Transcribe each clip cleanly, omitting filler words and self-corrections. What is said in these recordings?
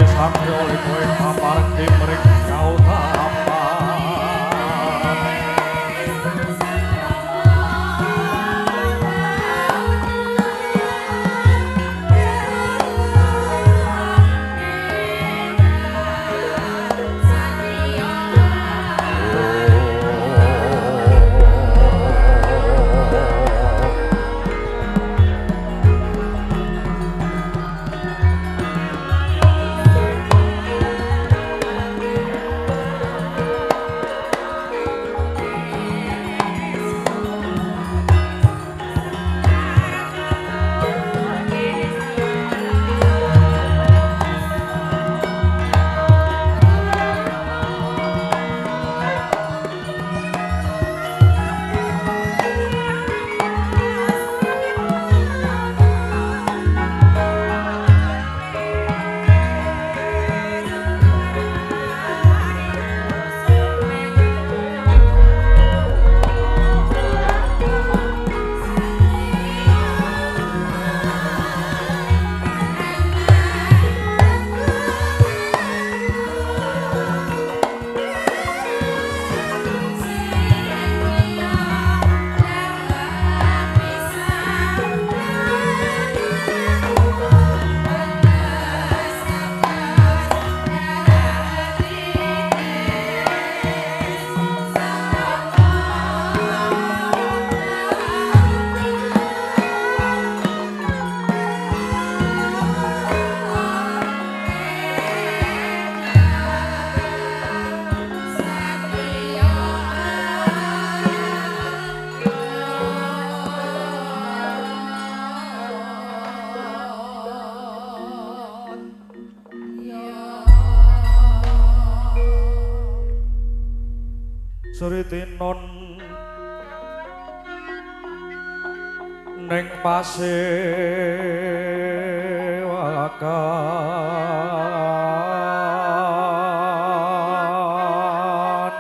sampai oleh kowe pamargi mring kautaman Suritinon ning pasewakan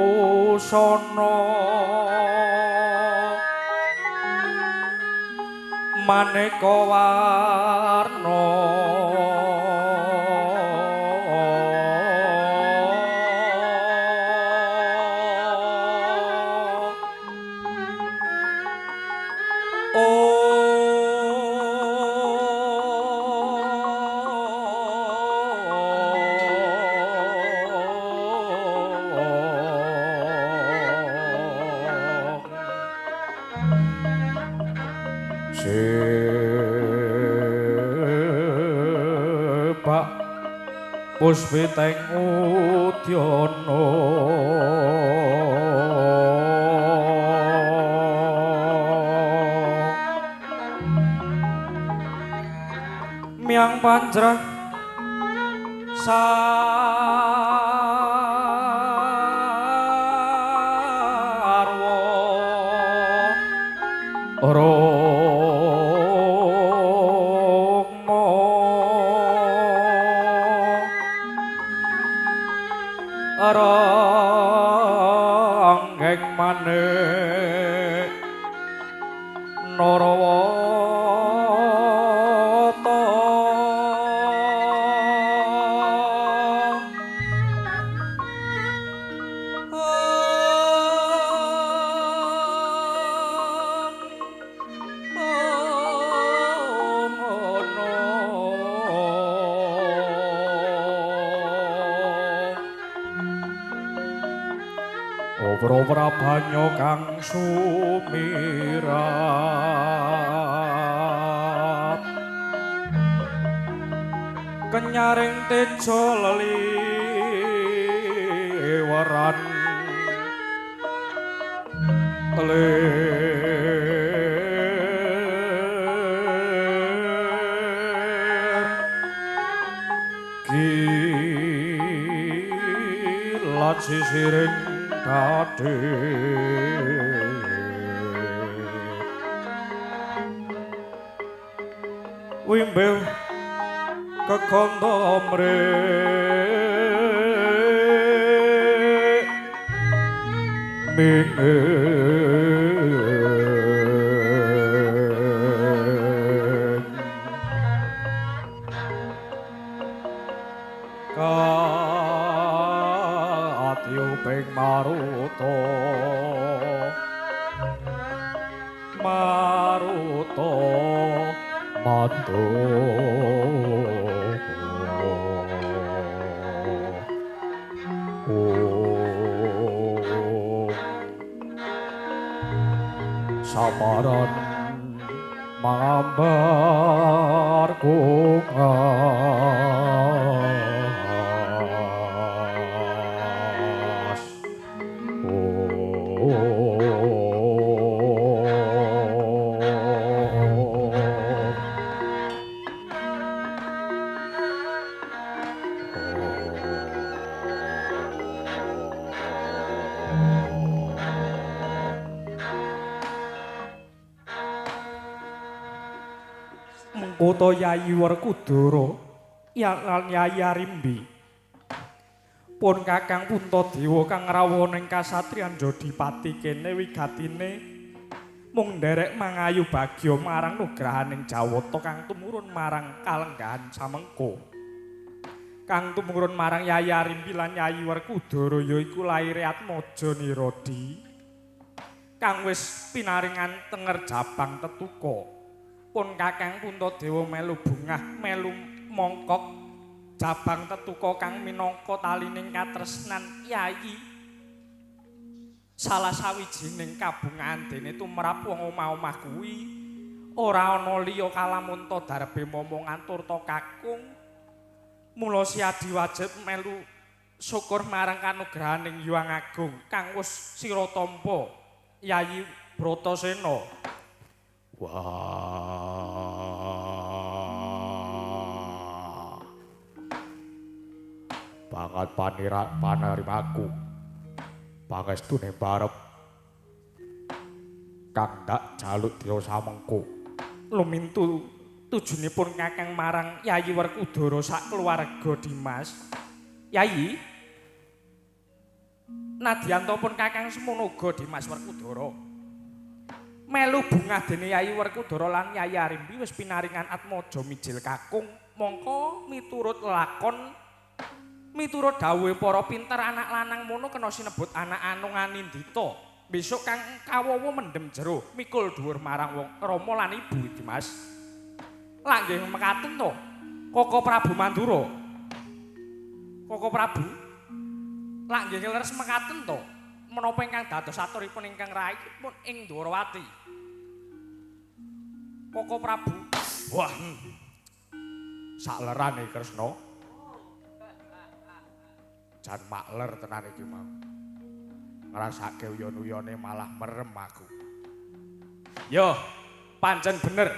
busana maneka warna Pak Puspiteng Udyana miang panjreh sarwa ranggeng maneh Narawata Obra banyo kang sumirat kenyaring tejo leliweran kilat sisiring kade wimbel kekondo mrek matur saparan mambar kungas mengkoto Yayi Werkudara lan Yayi Arimbi pun Kakang Puntadewa kang rawuh ing kasatriyan Jodipati kene wigatine mung nderek mangayu bagya marang nugrahaning Jawata kang tumurun marang kalenggahan samengko. Kang tumurun marang Yayi Arimbi lan Yayi Werkudara yaiku laire Atmaja Niradi kang wis pinaringan tenger Jabang Tetuka. Pun Kakang Puntadewa melu bungah melu mongkok Jabang Tetuka kang minangka talining katresnan Yayi salah sawijining kabungahan dene tumrap wong omah-omah kuwi ora ana liya kalamun ta darbe momongan turta kakung mula Siadi wajib melu syukur marang kanugrahaning Hyang Agung kang wis sira tampa Yayi Bratasena. wah banget panerimaku pangestune barep kang dak jaluk dira samengko Lumintu tujunipun Kakang marang Yayi Werkudara sak keluarga Dimas. Yayi, nadyanto pun Kakang semono uga Dimas Werkudara. Melu bungah dene Yayi Werkudara lan Yayi Arimbi wis pinaringan Atmaja mijil kakung, mongko miturut lakon miturut dawuhe para pinter anak lanang mono kena sinebut anak anungan Nindita. Besok kang kawowo mendem jero mikul dhuwur marang wong Rama lan Ibu Dimas. Lah nggih mekaten to. Koko Prabu Mandura. Koko Prabu. Lah nggih leres mekaten to. Menapa ingkang dados aturipun ingkang rai pun ing Dwarawati. Koko Prabu. wah saklerane Kresna jan makler tenan iki mau ngrasake uyon-uyone malah merem aku. Yo, pancen bener.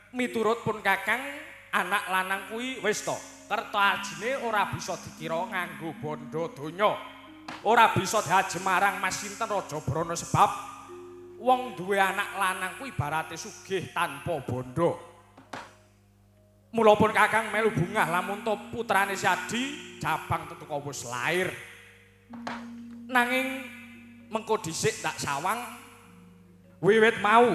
Miturut pun Kakang, anak lanang kuwi wis to. Kertajine ora bisa dikira nganggo bondo donya. Ora bisa diajem marang Mas Sinten Raja Brana sebab wong duwe anak lanang kuwi ibarate sugih tanpa bondo. Mula pun Kakang melu bungah lamun to putrane Siadi Jabang Tetuka wis lair. Nanging mengko dhisik tak sawang wiwit mau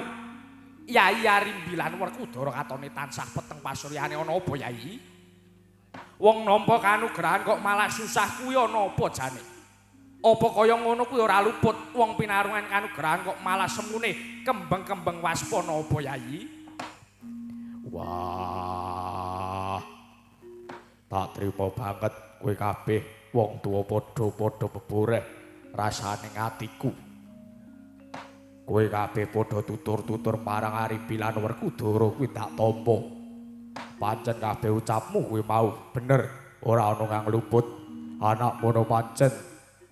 Yayi Arimbi lan Werkudara katone tansah peteng pasuryane ana apa Yayi? Wong nampa kanugrahan kok malah susah kuwi ana apa jane? Apa kaya ngono kuwi ora luput wong pinarungan kanugrahan kok malah semune kembang-kembang waspana apa Yayi? Wah tak trima banget kowe kabeh wong tuwa padha-padha beboreh rasane atiku. Kowe kabeh padha tutur-tutur marang Arimbi lan Werkudara kuwi tak tampa. Pancen kabeh ucapmu kuwi mau bener, ora ana kang luput. Anak mono pancen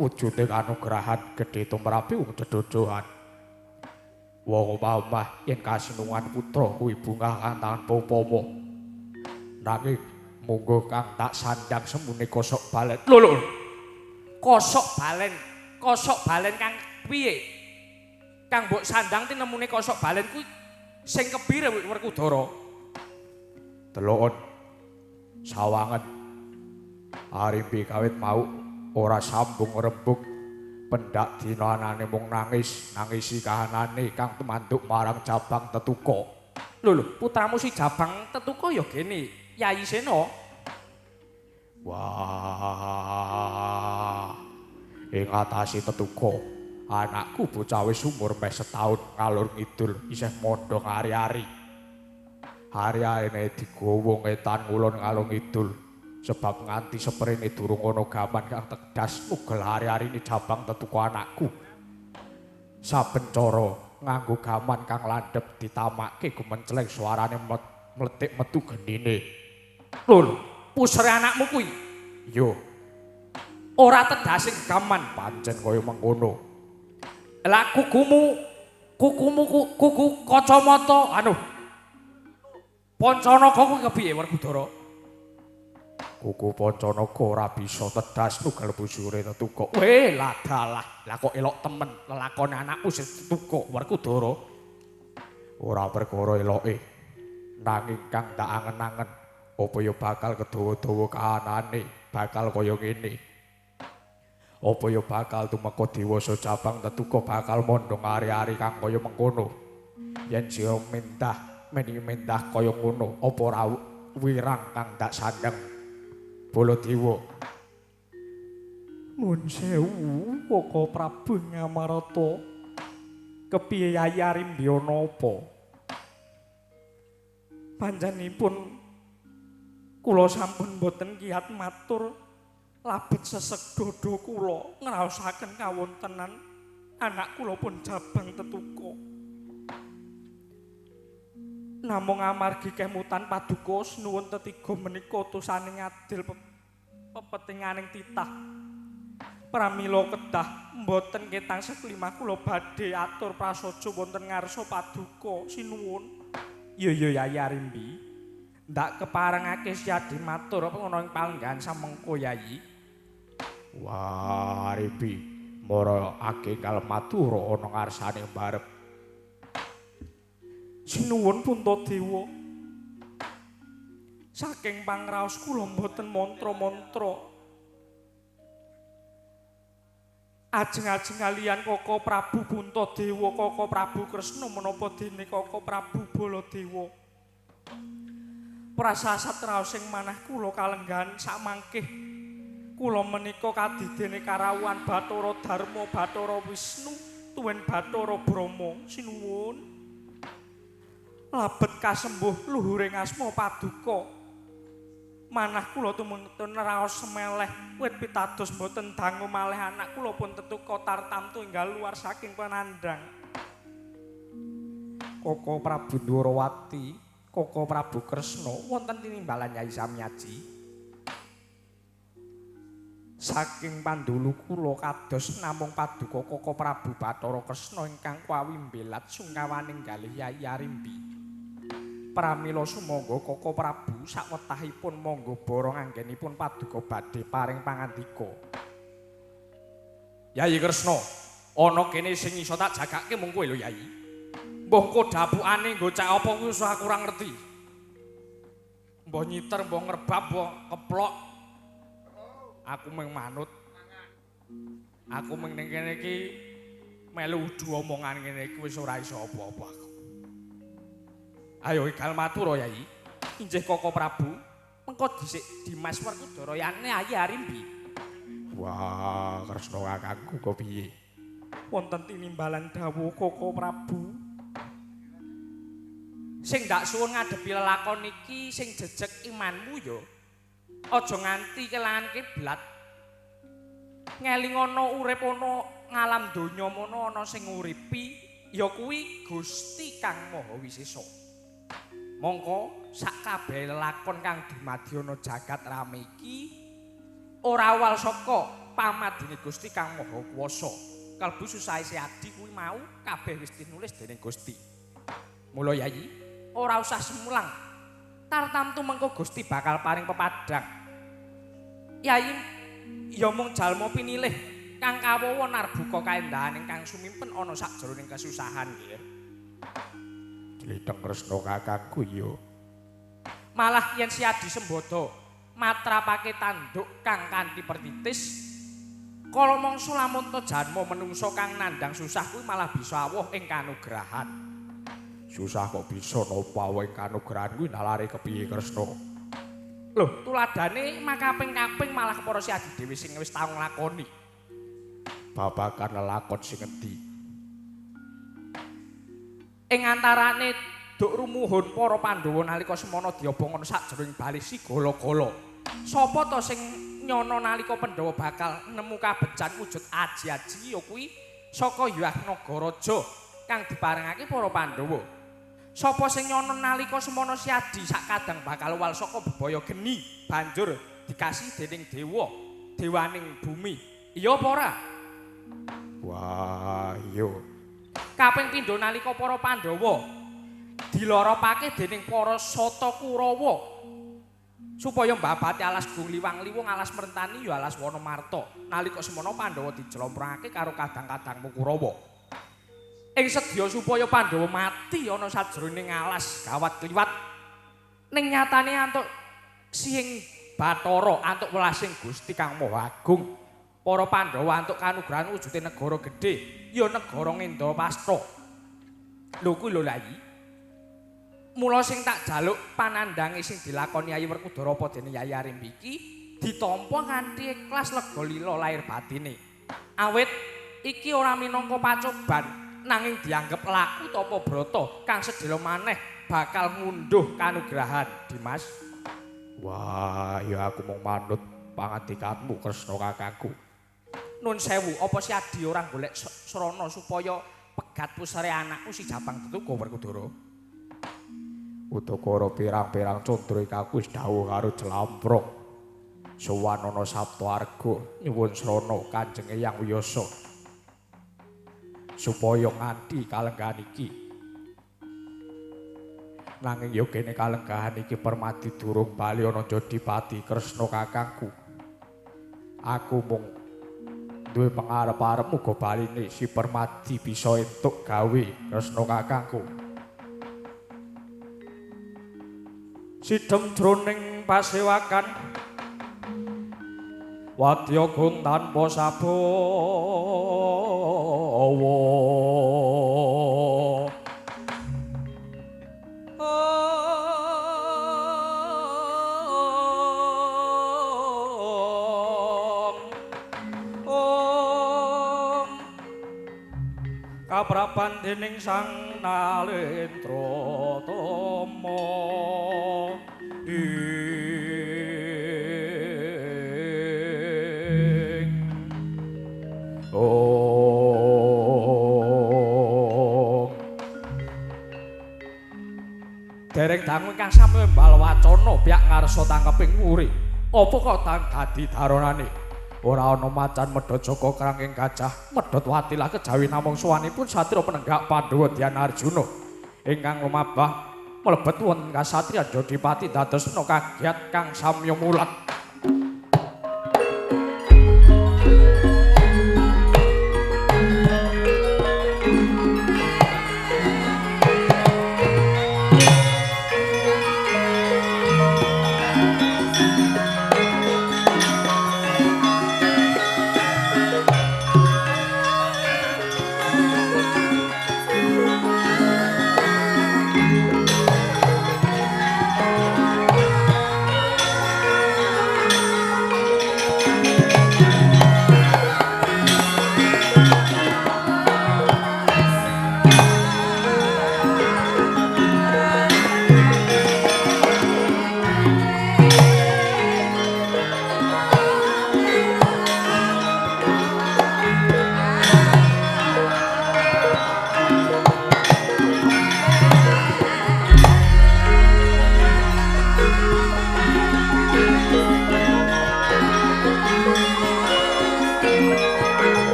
wujude kanugrahan gedhe tumrape wong dedodohan. Wong omah-omah yen kasenungan putra kuwi bungah kang tanpa upama. Nanging monggo kang tak sandang semune kosok balen. Lho. Kosok balen kang piye? Kang mbok sandang tinemune kosok balen kuwi sing kepire Werkudara? Delokon sawangen Arimbi kawit mau ora sambung rembug pendak dina anane mung nangisi kahanane kang temanduk marang Jabang Tetuka. Lho, putramu si Jabang Tetuka ya gene Yayi Sena. Wah ing atase Tetuka anakku bocah wis umur meh setahun ngalur ngidul isih mondho ngari-ari. Hari-arine digowo ngetan ngulon ngalung idul. Sebab nganti seprene durung ana gaman kang tegas mugel hari-arine jabang tetuku anakku. Saben cara nganggo gaman kang landhep ditamakke gumencleng suarane mletik metu gendine. Lho, pusere anakmu kuwi. Yo, Ora tedasing gaman. pancen kaya mengkono. Lah kuku kacamata Pancanaga kuwi kepiye Werkudara? Kuku Pancanaga ora bisa tedas nugel busure tetuko. Weh, lah dalah. Lah kok elok temen lelakone anakku sing tetuko Werkudara. Ora perkara eloke, nanging kang tak angen-angen apa ya bakal kedawa-dawa kahanane bakal kaya ngene. Apa ya bakal tumeka dewasa cabang tetuko bakal mondhong ari-ari kang kaya mengkono. Yen sira mentah kaya ngono, apa ora wirang kang tak sandeng Baladewa. Nuwun sewu, Kaka Prabu Ngamarata. Kepiye Yayi Arimbi ana apa? Panjenenganipun kula sampun boten kiyat matur labet sesek dodo kula ngraosaken kawontenan anak kula pun jabang tetuko. Namung amargi kemutan paduka nuwun tetiga menika utusaning adil pepetinganing titah. Pramila kedah mboten ketang seklimah kula badhe atur prasaja wonten ngarsa paduka sinuwun. Ya Yayi Arimbi. Ndak keparengake siadi matur apa ana ing palenggan samengko Yayi. Wah, Arimbi, mara akengkal matur ana ngarsane mbarep. Sinuwun Puntadewa. Saking pangraos kula mboten mantra-mantra. Ajeng-ajeng kaliyan Kaka Prabu Puntadewa, Kaka Prabu Kresna menapa dene Kaka Prabu Baladewa. Prasasat raosing manah kula kalenggan samangkih kula menika kadidene karawuhan Bathara Darma, Bathara Wisnu, tuwin Bathara Brahma. Sinuwun. Labet kasembuh luhuring asma paduka. Manah kula tumunten raos semeleh wit pitados mboten dangu malih anak kula pun tetuka tartamtu enggal luar saking panandhang. Kaka Prabu Ndwarawati, Kaka Prabu Kresna wonten tinimbalan Nyai Samyaji. Saking pandulu kula kados namung paduka Kaka Prabu Bathara Kresna ingkang kawimbelat sungkawaning galih Yayi Arimbi. Pramila sumangga Kaka Prabu sawetahipun monggo bara nganggenipun paduka badhe paring pangandika. Yayi Kresna, ana kene sing iso tak jagake mung kowe lho Yayi. Mbah kodhapukane nggo cak apa kuwi usah kurang ngerti. Mbah nyiter, mbah ngrebab, mbah keplok. Aku mung manut. Aku mung ning kene iki melu udu omongan ngene iki wis ora iso apa-apa aku. Ayo ikal matur Yayi. Injih Kaka Prabu, mengko dhisik Dimas Werkudara yane Yayi Arimbi. Wah, Kresna kakangku kok piye? Wonten tinimbalan dawuh Kaka Prabu. Sing ndak suwun ngadepi lelakon iki sing jejeg imanmu ya. Aja nganti kelangan kiblat. Ngelingono urip ana ngalam donya mono ana sing nguripi ya kuwi Gusti Kang Maha Wisesa. Mongko sak kabeh lelakon kang dumadyana jagat rame iki ora awal saka pamadine Gusti Kang Maha Kuwasa. Kalbu susahe Adi kuwi mau kabeh wis tinulis dening Gusti. Mula Yayi, ora usah semulang. Tartamtu mengko Gusti bakal paring pepadang. Yayi ya mung jalma pinilih kang kawawa narbuka kaendahan ingkang sumimpen ana sakjroning kesusahan nggih. Dletheng Kresna kakangku ya. Malah yen Adi Sembada matrapake tanduk kang kanthi pertitis, kala mangsa lamun ta janma menungsa kang nandhang susah kuwi malah bisa awuh ing kanugrahan. Susah kok bisa napa wae kanugrahan kuwi nalare kepiye Kresna? Lho, tuladane makaping-kaping malah para Adi dhewe sing wis tau nglakoni. Babagan lelakon sing endi? Ing antarane duk rumuhun para Pandhawa nalika semana diobongon sajroning bali sigala-gala. Sapa to sing nyono nalika Pandhawa bakal nemu kabejan wujud aji-aji ya kuwi saka Yahnagaraja kang diparengake para Pandhawa. Sapa sing nyono nalika semana Siadi sakadang bakal wal saka bebaya geni banjur dikasih dening dewa, dewaning bumi. Iya apa ora? Wah, iya. Kaping pindho nalika para Pandhawa dilaropake dening para Sata Kurawa supaya mbabati alas Gung Liwang-liwung, alas Merentani ya alas Wanamarta. Nalika semana Pandhawa dijlomprangake karo kadang-kadangmu Kurawa. Ing sedya supaya Pandhawa mati ana sajroning alas gawat kliwat. Ning nyatane antuk Sing Bathara, antuk welasing Gusti Kang Maha Agung. Para Pandhawa antuk kanugrahan wujude negara gedhe, ya negara Ngendrawasta. Lho kuwi lho Layi. Mula sing tak jaluk panandhange sing dilakoni Yayi Werkudara apa dene Yayi Arimbi iki ditampa kanthi ikhlas lega lila lahir batine. Awit iki ora minangka pacoban nanging dianggep laku tapa brata kang sedhela maneh bakal ngunduh kanugrahan Dimas. Wah, ya aku mung manut pangandikanmu Kresna kakangku. Nun sewu, apa si Adi orang golek srana supaya pegat pusare anakku si Japang Tetuga Werkudara? Udakara pirang-pirang condro aku wis dawuh karo Jlamprong. Sowan ana Saptaarga nyuwun srana Kanjeng Eyang Wiyasa. Supaya nganti kalenggahan iki. Nanging ya kene kalenggahan iki Permadi durung bali ana Jodipati Kresna kakangku. Aku mung duwe pangarep-arep muga baline si Permadi bisa entuk gawe Kresna kakangku. Sidhem jroning pasewakan wadya gung tanpa sabawa. Kaprapan dening Sang Nalendra Tama dereng dangu ingkang sami mbal wacana pihak ngarsa tangkeping wuri. Apa kok dadi daronane? Ora ana macan medhot Jaka kranging gajah medhot watilah kejawi namung sowanipun satria penenggak Pandhawa Dyan Arjuna ingkang lumabah mlebet wonten kasatriyan Jodipati dadosna kagiat kang samya mulat.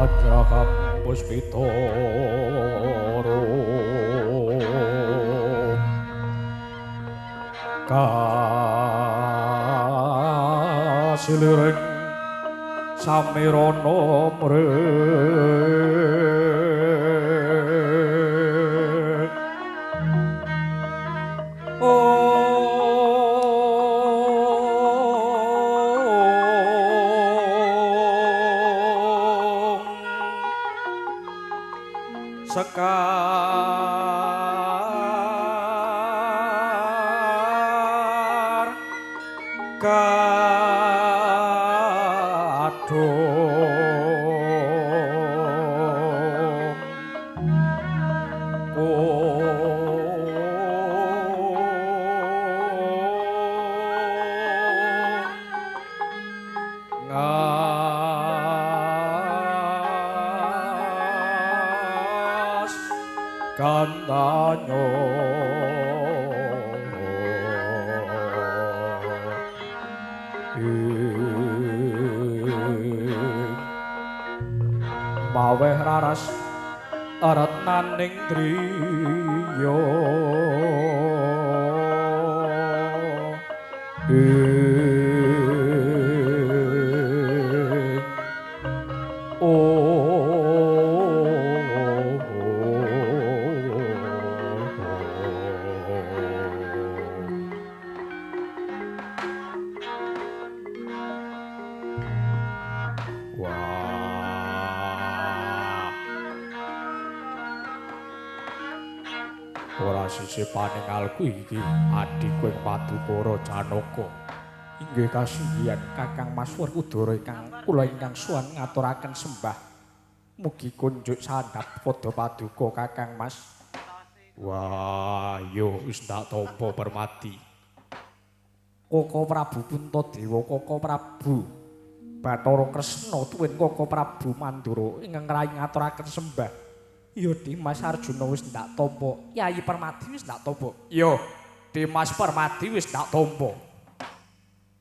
Wajraham Puspitoro Kasilireng Samirana mreng Sekar ngas kandanyo maweh raras retnaning driya ora sisipaning alku iki adhiku ing Padukara Janaka inggih kasugihan Kakang Mas Werkudara ingkang kula ingkang suwan ngaturaken sembah mugi kunjuk sandhap padha paduka Kakang Mas. Wah yo wis tak tampa Permati. Koko Prabu Puntadewa, Koko Prabu Bathara Kresna tuwin Koko Prabu Mandura ingkang rayi ngaturaken sembah. Yo Dimas Arjuna wis ndak tampa. Yayi Permadi wis ndak tampa. Yo Dimas Permadi wis ndak tampa.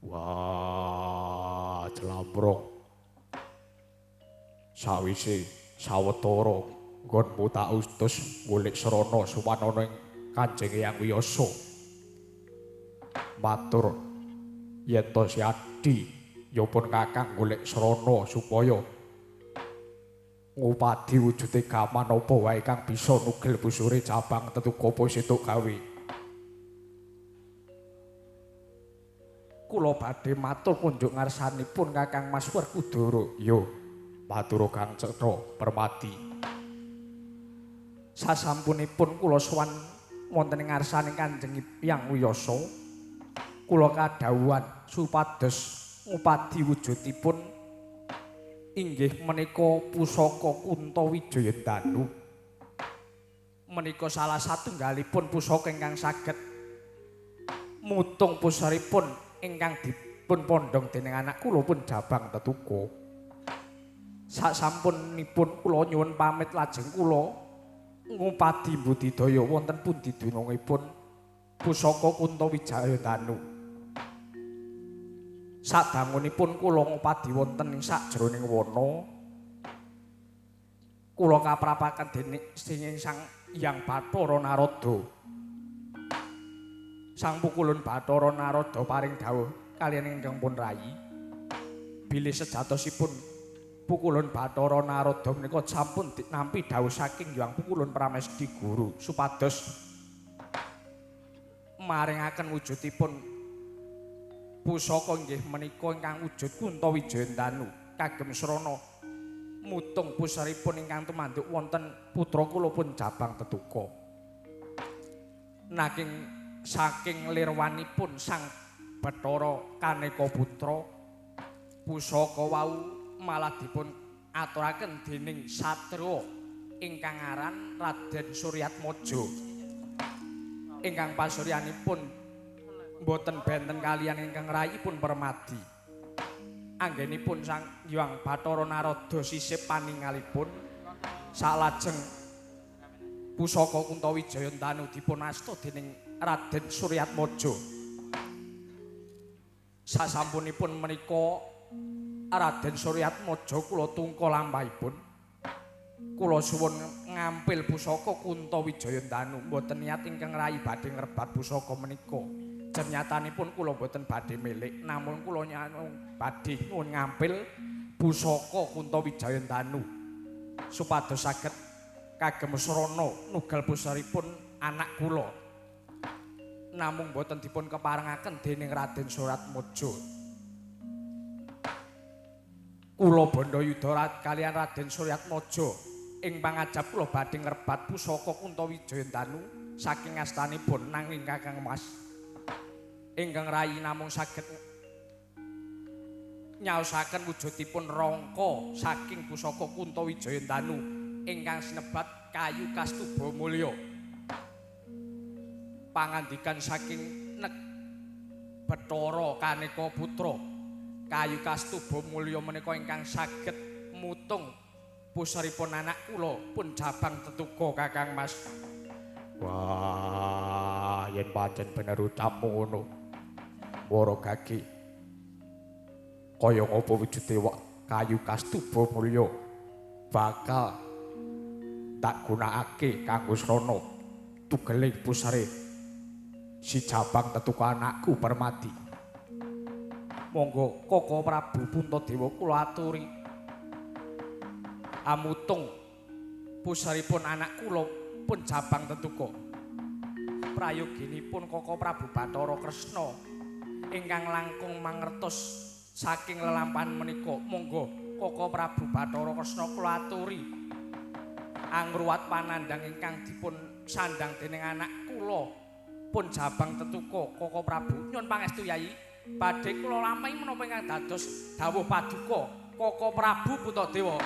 Wah, jlambrong. Sawise sawetara nggonmu tak ustus ngulik srana suwanana ing Kanjeng Hyang Wiyasa. Matur yen to si Adi ya pun Kakang golek srana supaya ngupadi wujude gaman apa wae kang bisa nugel busure cabang tetuka apa setuk gawe. Kula badhe matur kunjuk ngarsanipun Kakang Mas Werkudara. Yo, matur Kang Cetha Permati. Sasampunipun kula sowan wonten ing ngarsaning Kanjeng Hyang Wiyasa, kula kadhawuhan supados ngupadi wujudipun inggih menika pusaka Kuntawijaya Danu. Menika salah satunggalipun pusaka ingkang saged mutung pusaripun ingkang dipun pondhong dening anak kula pun Jabang Tetuka. Sasampunipun kula nyuwun pamit lajeng kula ngupadi budidaya wonten pundi dunungipun pusaka Kuntawijaya Danu. Sadangunipun kula ngupadi wonten ing sajroning wana kula kaprapaken dening Sang Hyang Bathara Narada. Sang Pukulun Bathara Narada paring dawuh kaliyan ingkang pun rayi bilih sejatosipun Pukulun Bathara Narada menika sampun nampi dawuh saking Hyang Pukulun Pramesti Guru supados maringaken wujudipun pusaka inggih menika ingkang wujud Kuntawijaya Danu kagem srana mutung pusaripun ingkang tumanduk wonten putra kula pun Jabang Tetuka. Nanging saking lirwanipun Sang Bathara Kaneka Putra pusaka wau malah dipun aturaken dening satriya ingkang aran Raden Suryatmaja ingkang pasuryanipun mboten benten kaliyan ingkang rayipun Permadi. Anggenipun Sang Hyang Bathara Narada sisip paningalipun salajeng pusaka Kuntawijaya Danu dipun asta dening Raden Suryatmaja. Sasampunipun menika Raden Suryatmaja kula tungka lampahipun Kula suwun ngampil pusaka Kunto Wijaya Danu mboten niat ingkang rayi badhe ngrebat pusaka menika. Jenyatanipun kula mboten badhe milik, namun kula badhe nyuwun ngampil pusaka Kunto Wijaya Danu supados saged kagem srana nugal pusaripun anak kula. Namung boten dipun keparengaken dening Raden Suratmojo. Kula Bandayuda kaliyan Raden Suratmojo ing pangajap kula badhe ngrebat pusaka Kunto Wijaya Danu saking astanipun nanging Kakang Mas ingkang rayi namung saged nyaosaken wujudipun rangka saking pusaka Kunto Wijaya Danu ingkang sinebat kayu kastuba mulya. Pangandikan saking nek Bathara Kaneka Putra kayu kastuba mulya menika ingkang saged mutung pusaripun anak kula pun Jabang Tetuga Kakang Mas. Wah, yen pancen bener ucapmu ngono. Wara Gagi. Kaya ngapa wujude kayu kastuba mulya bakal tak gunakake kanggo srana tugeling pusare si Jabang Tetuga anakku Permadi. Monggo Koko Prabu Puntadewa kula aturi amutung pusaripun anak kula pun Jabang Tetuga. Prayoginipun Koko Prabu Bathara Kresna ingkang langkung mangertos saking lelampahan menika. Monggo Koko Prabu Bathara Kresna kula aturi angruwat panandang ingkang dipun sandang dening anak kula pun Jabang Tetuga Koko Prabu. Nyuwun pangestu Yayi badhe kula lampahi menapa ingkang dados dawuh paduka Koko Prabu Puntadewa.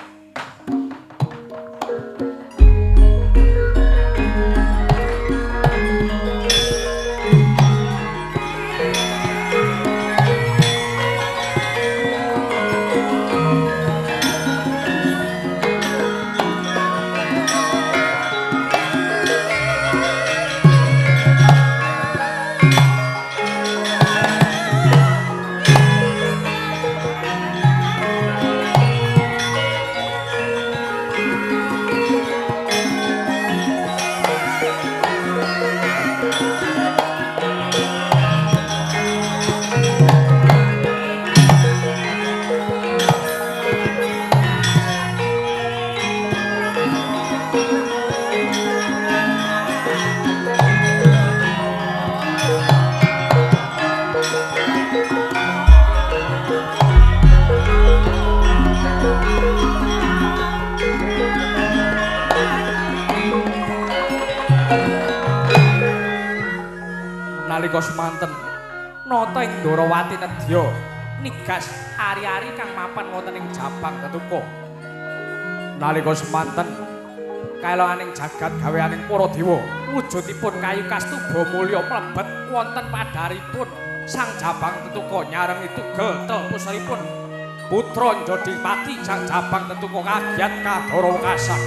Nalika semanten nata ing Ndarawati nedya nigas ari-ari kang mapan wonten ing Jabang Tetuga. Nalika semanten kaeloaning jagat gaweaning para dewa wujudipun kayu kastuba mulya mlebet wonten padharipun Sang Jabang Tetuga nyarengi tugel pusaripun putra Jodipati Sang Jabang Tetuga kagiat Kadara Wekasan.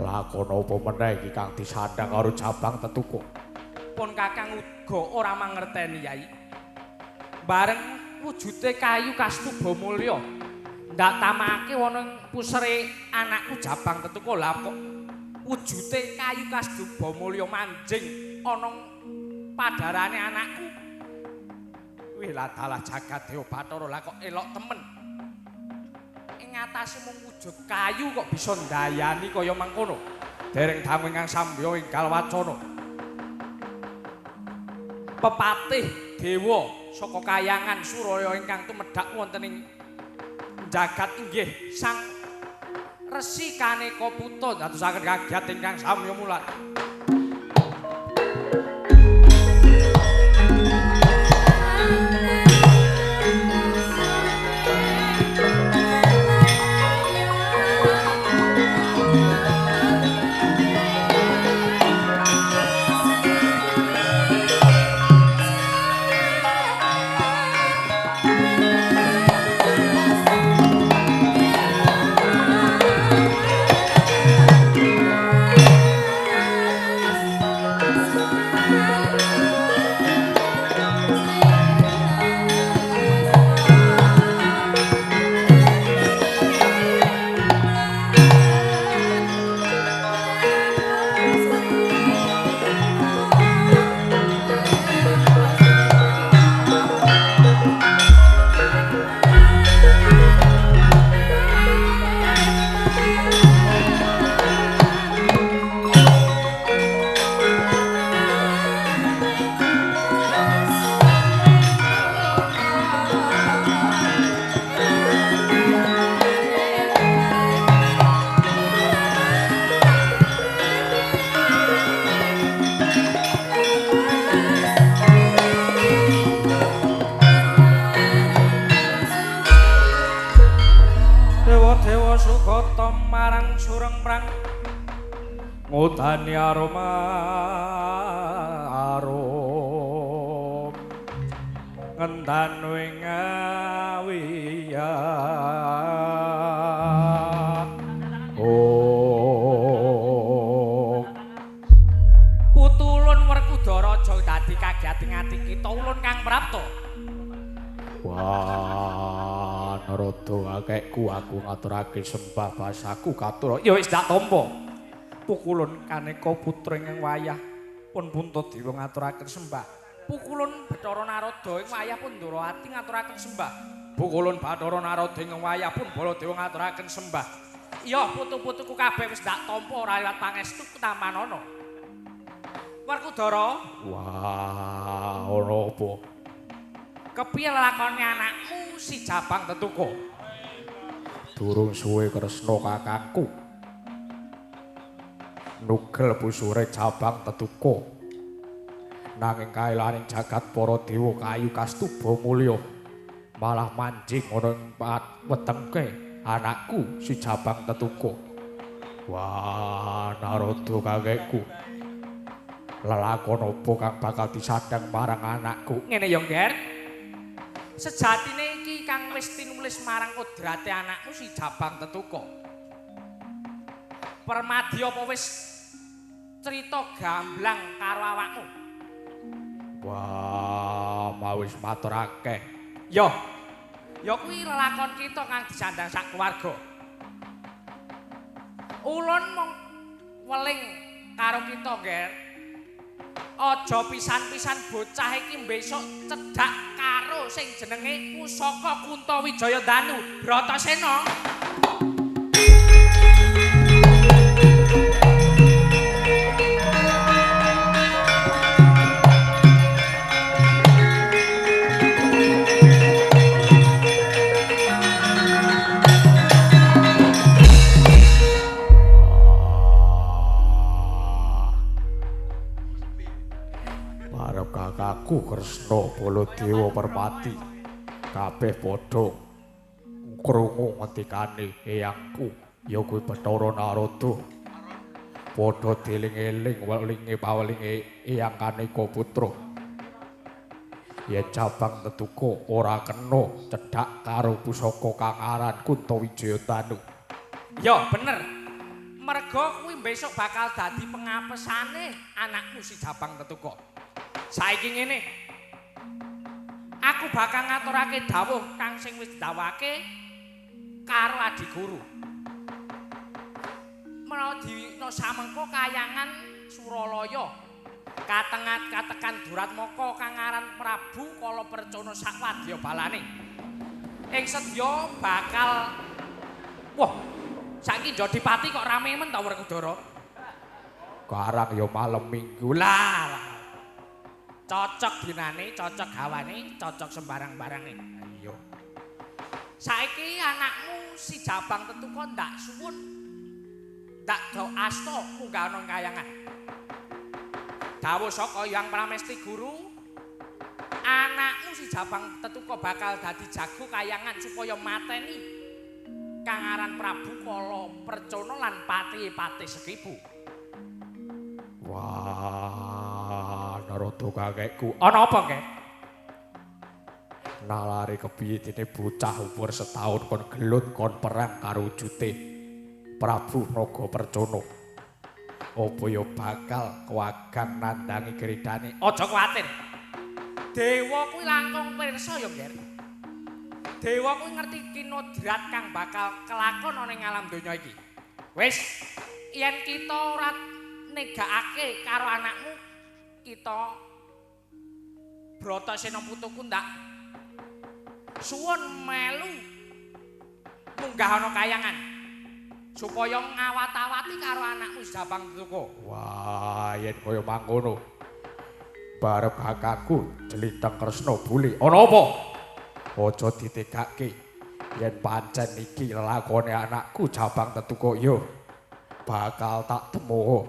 Lakon apa meneh iki kang disandang karo Jabang Tetuga? Pun Kakang uga ora mangerteni Yai. Bareng wujude kayu kastuba mulya ndak tamake wonten pusere anakku Jabang Tetuga. Lah kok wujude kayu kastuba mulya manjing ana padharane anakku. Wih lah dalah jagat Dewa Bathara lah kok elok temen. ing atase mung wujud kayu kok bisa ndayani kaya mangkono. Dereng dangu ingkang sambya enggal wacana. Pepatih dewa saka kayangan Suraya ingkang tumedhak wonten ing jagat inggih Sang Resi Kaneka Puta dadosaken kagiat ingkang samya mulat. Ngudani aroma arom ngendan wing awiya Putulun Werkudara aja dadi kagiating ati kita ulun kang prapta. Wah, Narada akekku aku ngaturake sembah basaku katur. Ya wis dak tampa. Pukulun Kaneka Putra ing wayah pun Puntadewa ngaturaken sembah. Pukulun Bathara Narada ing wayah pun Ndrawati ngaturaken sembah. Pukulun Bathara Narada ing wayah pun Baladewa ngaturaken sembah. Iya, putu-putuku kabeh wis dak tampa ora liwat pangestu ketamanana. Werkudara, Wah, ana apa? kepiye lakone anakmu si Jabang Tetuka? Durung suwe Kresna kakangku. Nugel busure Jabang Tetuka. Nanging kaelaning jagat para dewa kayu kastuba mulya malah manjing ana ing wetengke anakku si Jabang Tetuka. Wah, Narada kakekku. Lelakon apa kang bakal disandang marang anakku? Ngene ya, Nger. Sejatine iki kang wis tinulis marang kodrate anakmu si Jabang Tetuka. Permadi apa wis cerita gamblang karo awakmu? Wah, mau wis matur akeh. Ya kuwi lelakon kita kang disandang sak keluarga. Ulun mung weling karo kita, Nger. Aja pisan-pisan bocah iki besok cedhak karo sing jenenge Pusaka Kuntawijaya Danu Bratasena. Kakakku Kresna Baladewa Permati kabeh padha krungu ngendikane eyangku ya kuwi Bathara Narada padha dieling-eling welinge pawelinge eyang Kaneka Putra yen Jabang Tetuka ora kena cedhak karo pusaka kang aran Kuntawijaya Danu. Ya bener. Merga kuwi besok bakal dadi pengapesane anakmu si Jabang Tetuka. Saiki ngene. Aku bakal ngaturake dawuh kang sing wis didhawuhake karo Adi Guru. Menawa dina samengko kayangan Suralaya katekan Duratmaka kang aran Prabu Kalapercana sakwadya balane. Ing sedya bakal Wah, saiki Jodipati kok rame men ta Werkudara? Garang ya malam minggu Lah. Cocok dinane, cocok gawane, cocok sembarang-barange. Iya. Saiki anakmu si Jabang Tetuko ndak suwun. Ndak do asta munggah ana kayangan. Dawuh saka Hyang Pramesti Guru, anakmu si Jabang Tetuko bakal dadi jago kayangan supaya mateni Kang aran Prabu Kala Percana lan pati-pati Sekibu. wah Narada kakekku Ana apa, Kek? nalari kepiye dene bocah umur setahun kon gelut kon perang karo wujute Prabu Naga Percana apa ya bakal kewagang nandangi geridane Aja kuwatir. Dewa kuwi langkung pirsa ya, Nger. Dewa kuwi ngerti kinodrat kang bakal kelakon ana ing alam donya iki. Wis, yen kita ora negakake karo anakmu, kita Bratasena putuku ndak suwun melu munggah ana kayangan supaya ngawat-awati karo anakmu Jabang Tetuko. wah yen kaya mangkono barep kakangku Jeliteng Kresna Buli ana apa aja ditegake yen pancen iki lelakone anakku Jabang Tetuko yo bakal tak temu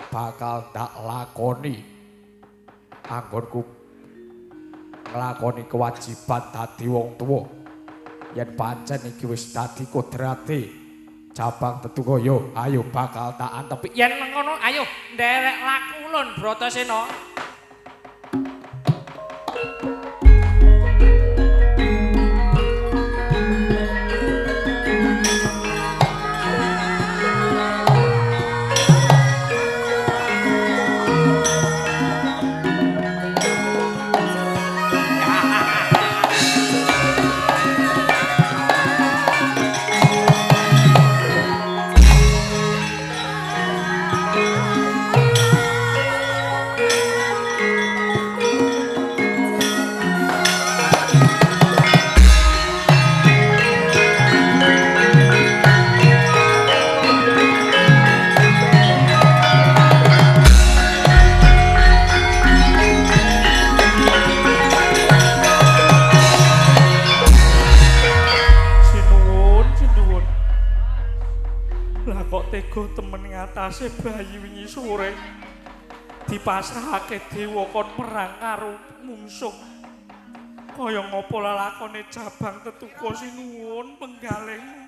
bakal tak lakoni anggonku nglakoni kewajiban dadi wong tuwa yen pancen iki wis dadi kodrate Jabang Tetuko yo ayo bakal tak antepi Yen ngono ayo nderek laku ulun Bratasena. tega temen ngatasé bayi wingi sore dipasrahake dewa kon perang karo mungsuh. Kaya ngapa lelakone Jabang Tetuko sinuwun penggalihmu.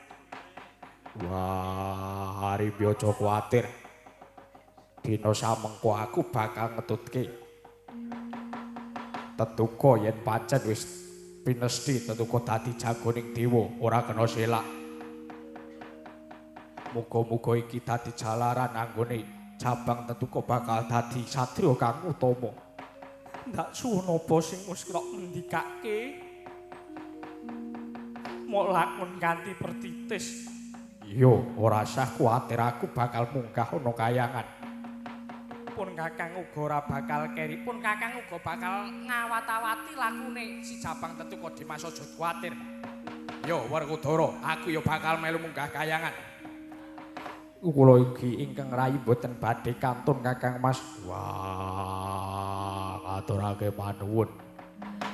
Wah, Harimbi aja kuwatir. Dina samengko aku bakal ngetutke Tetuko yen pancen wis pinesti Tetuko dadi jagoning dewa ora kena selak. Muga-muga iki dadi jalaran anggone Jabang Tetuko bakal dadi satriya kang utama. Ndak suwun apa sing wis kok ngendikake. Mok lakon kanthi pertitis. Yo, ora usah kuwatir aku bakal munggah ana kayangan. Pun Kakang uga ora bakal keri, pun Kakang uga bakal ngawat-awati lakune si Jabang Tetuko Dimas aja kuwatir. Yo Werkudara, aku yo bakal melu munggah kayangan. Kula iki ingkang rayi boten badhe kantun Kakang Mas. Wah, ngaturake manuwun.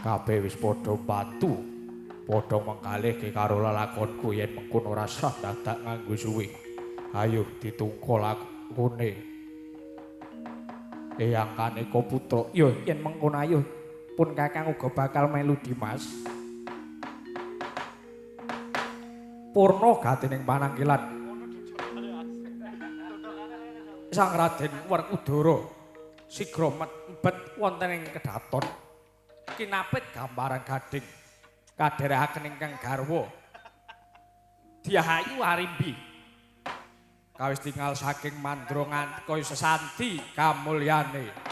Kabeh wis padha bantu, padha mengkalihke karo lelakonku yen mengkono ora sah dadak nganggo suwe. Ayo ditungko lakune. Eyang Kaneka Putra. Yo yen mengkono ayo pun Kakang uga bakal melu Dimas. Purna gatining panangkilan Sang Raden Werkudara sigra mebet wonten ing kedhaton kinapit gambaran gading kadherekaken ingkang garwa Diahayu Harimbi kawis tinggal saking mandra nganti kaya sesanti kamulyane.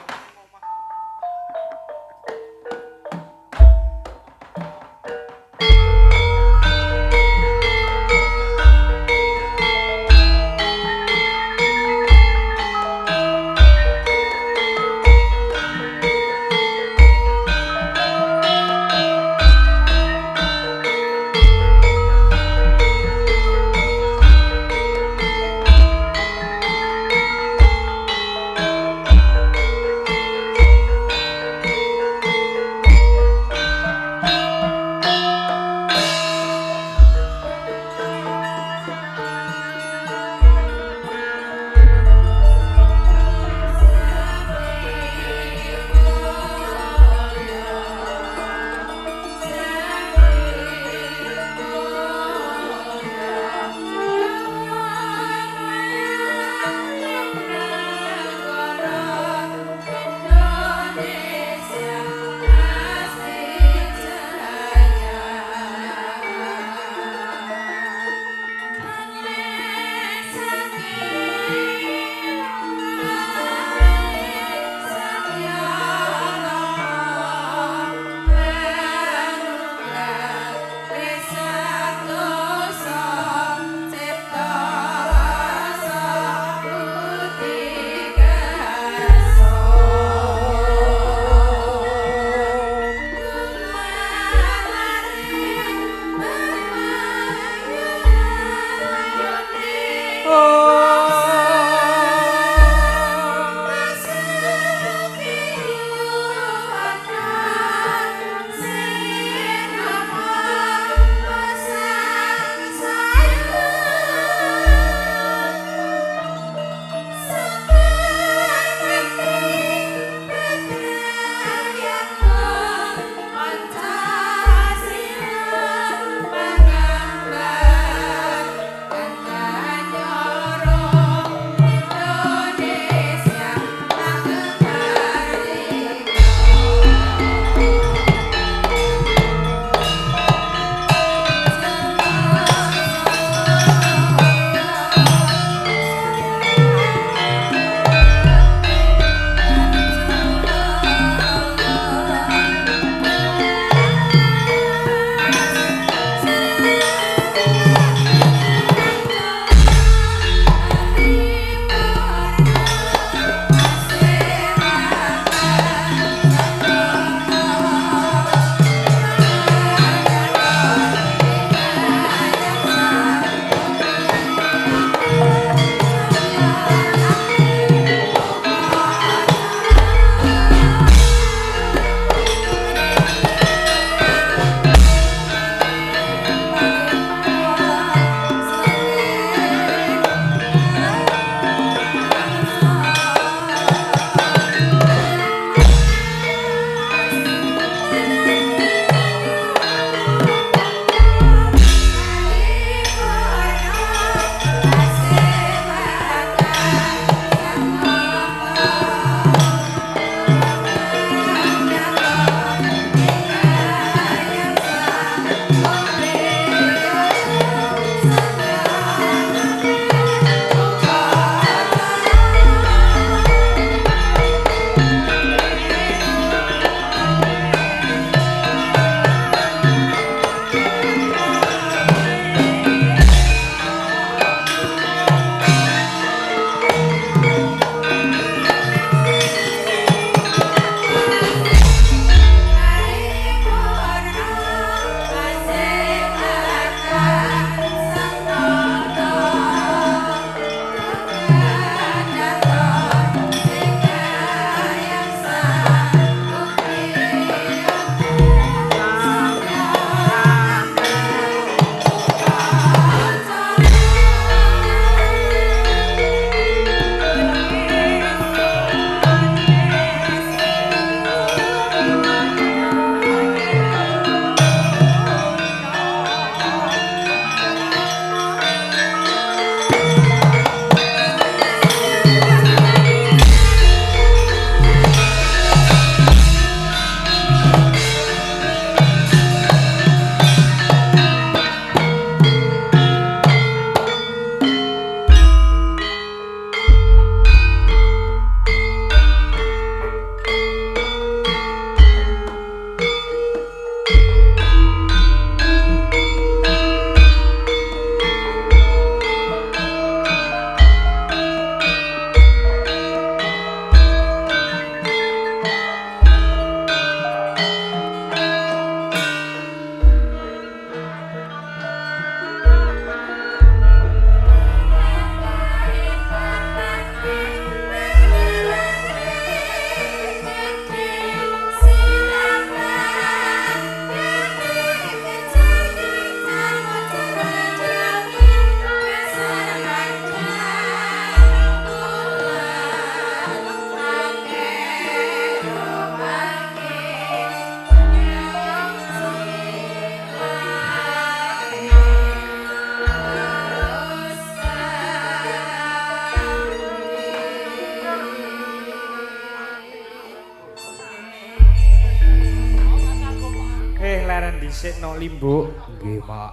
leren dhisik no Limbu. Nggih, Mak.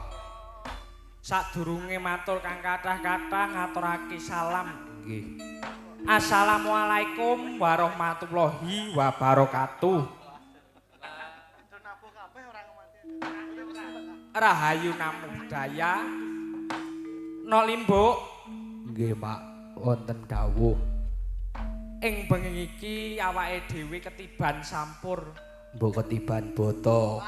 Sadurunge matur kang kathah-kathah ngaturake salam. Nggih. Assalamualaikum warahmatullahi wabarakatuh. Rahayu Namo Buddhaya. No Limbu. Nggih, Mak. Wonten dawuh. Ing bengi iki awake dhewe ketiban sampur. Mbok ketiban boto.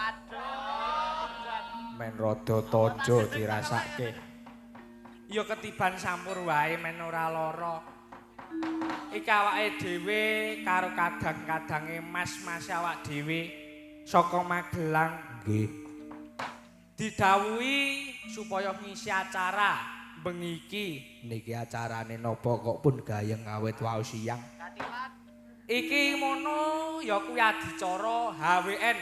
Men rada tojo dirasake. ya ketiban sampur wae men ora lara. Iki awake dhewe karo kadang-kadange mas-mas awak dhewe saka Magelang Nggih. didhawuhi supaya ngisi acara bengi iki. Niki acarane napa kok pun gayeng awet wau siang? Iki mono ya kuwi adicara HWN.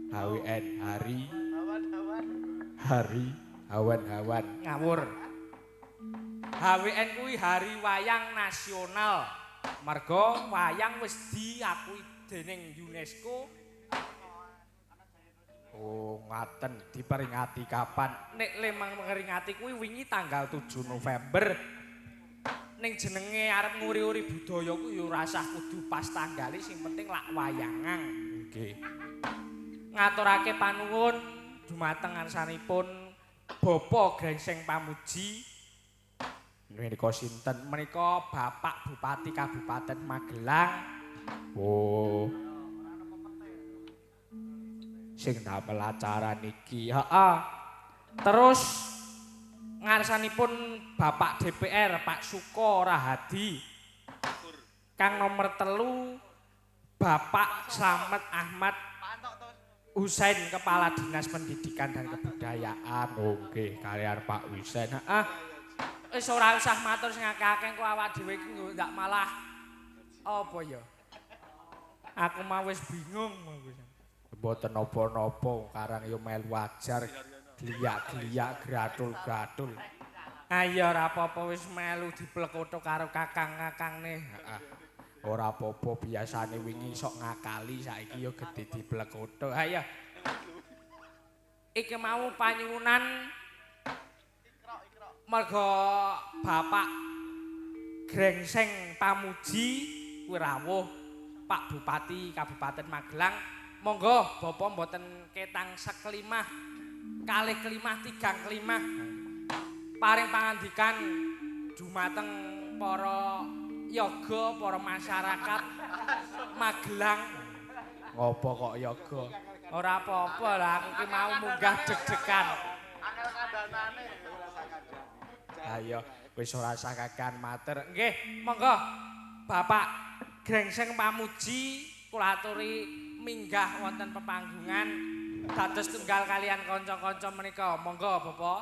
HWN hari hawan-hawan Ngawur. HWN kuwi Hari Wayang Nasional. Merga wayang wis diakui dening UNESCO. Oh, ngaten diperingati kapan? Nek lemang ngeringati kuwi wingi tanggal 7 November. Ning jenenge arep nguri-uri budaya kuwi ya ora usah kudu pas tanggale sing penting lak wayangan. Nggih. Ngaturake panuwun dumateng ngarsanipun Bapak Grengseng Pamuji. Menika sinten? Menika Bapak Bupati Kabupaten Magelang. Oh. Sing damel acara niki. Heeh. Terus ngarsanipun Bapak DPR Pak Suko Rahadi. Kang nomor 3 Bapak Slamet Ahmad Husain Kepala Dinas Pendidikan dan Kebudayaan. Nggih, kalian Pak Wisen. Heeh. Wis ora usah matur sing akeh-akeh kok awak dhewe iki ndak malah apa ya. Aku mah wis bingung. Mboten napa-napa, karang yo melu ajar gliyak-gliyak gratul-gratul. Ayo ora apa-apa wis melu diplekoto karo kakang-kakangne. Heeh. Ora apa-apa biasane wingi sok ngakali saiki yo gedhe diplekoto. Ayo. Iki mau panyuwunan merga Bapak Grengseng Pamuji kuwi rawuh Pak Bupati Kabupaten Magelang. Monggo Bapak mboten ketang seklimah kalih kelimah tigang kelimah paring pangandikan dumateng para yoga para masyarakat Magelang. Ngopo kok yoga? Ora apa-apa lah aku ki mau munggah deg-degan. Ayo wis ora usah kakean matur. Nggih, monggo Bapak Grengseng Pamuji kula aturi minggah wonten pepanggungan dados tunggal kalian kanca-kanca menika. Monggo Bapak.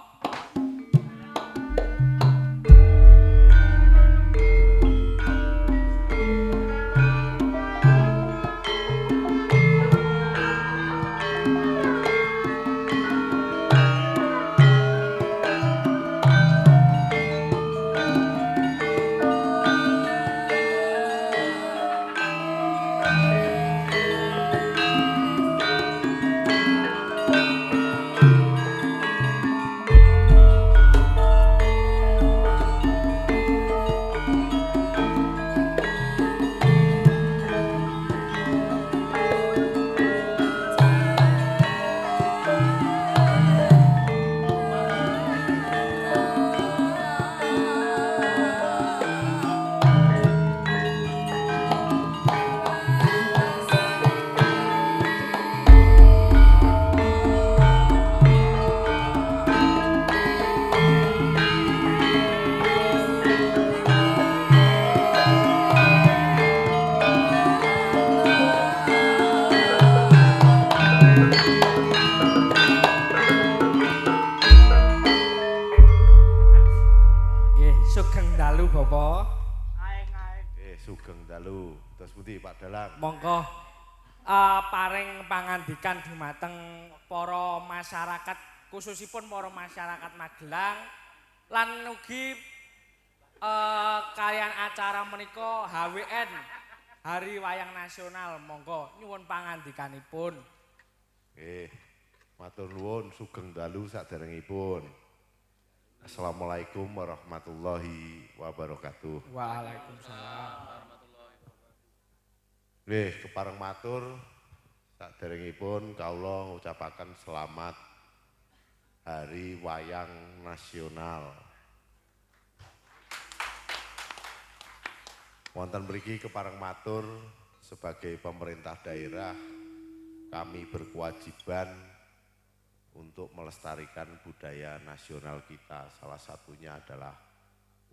Sugeng dalu Bapak. Sugeng dalu. Terus pundi Pak Dalang? Monggo paring pangandikan dumateng para masyarakat khususipun para masyarakat Magelang lan ugi kalian acara menika HWN Hari Wayang Nasional. Monggo nyuwun pangandikanipun. Matur nuwun sugeng dalu saderengipun. Assalamualaikum warahmatullahi wabarakatuh. Waalaikumsalam. Kepareng matur saderengipun kawula ngucapaken selamat Hari Wayang Nasional. Wonten mriki kepareng matur sebagai pemerintah daerah kami berkewajiban untuk melestarikan budaya nasional kita. Salah satunya adalah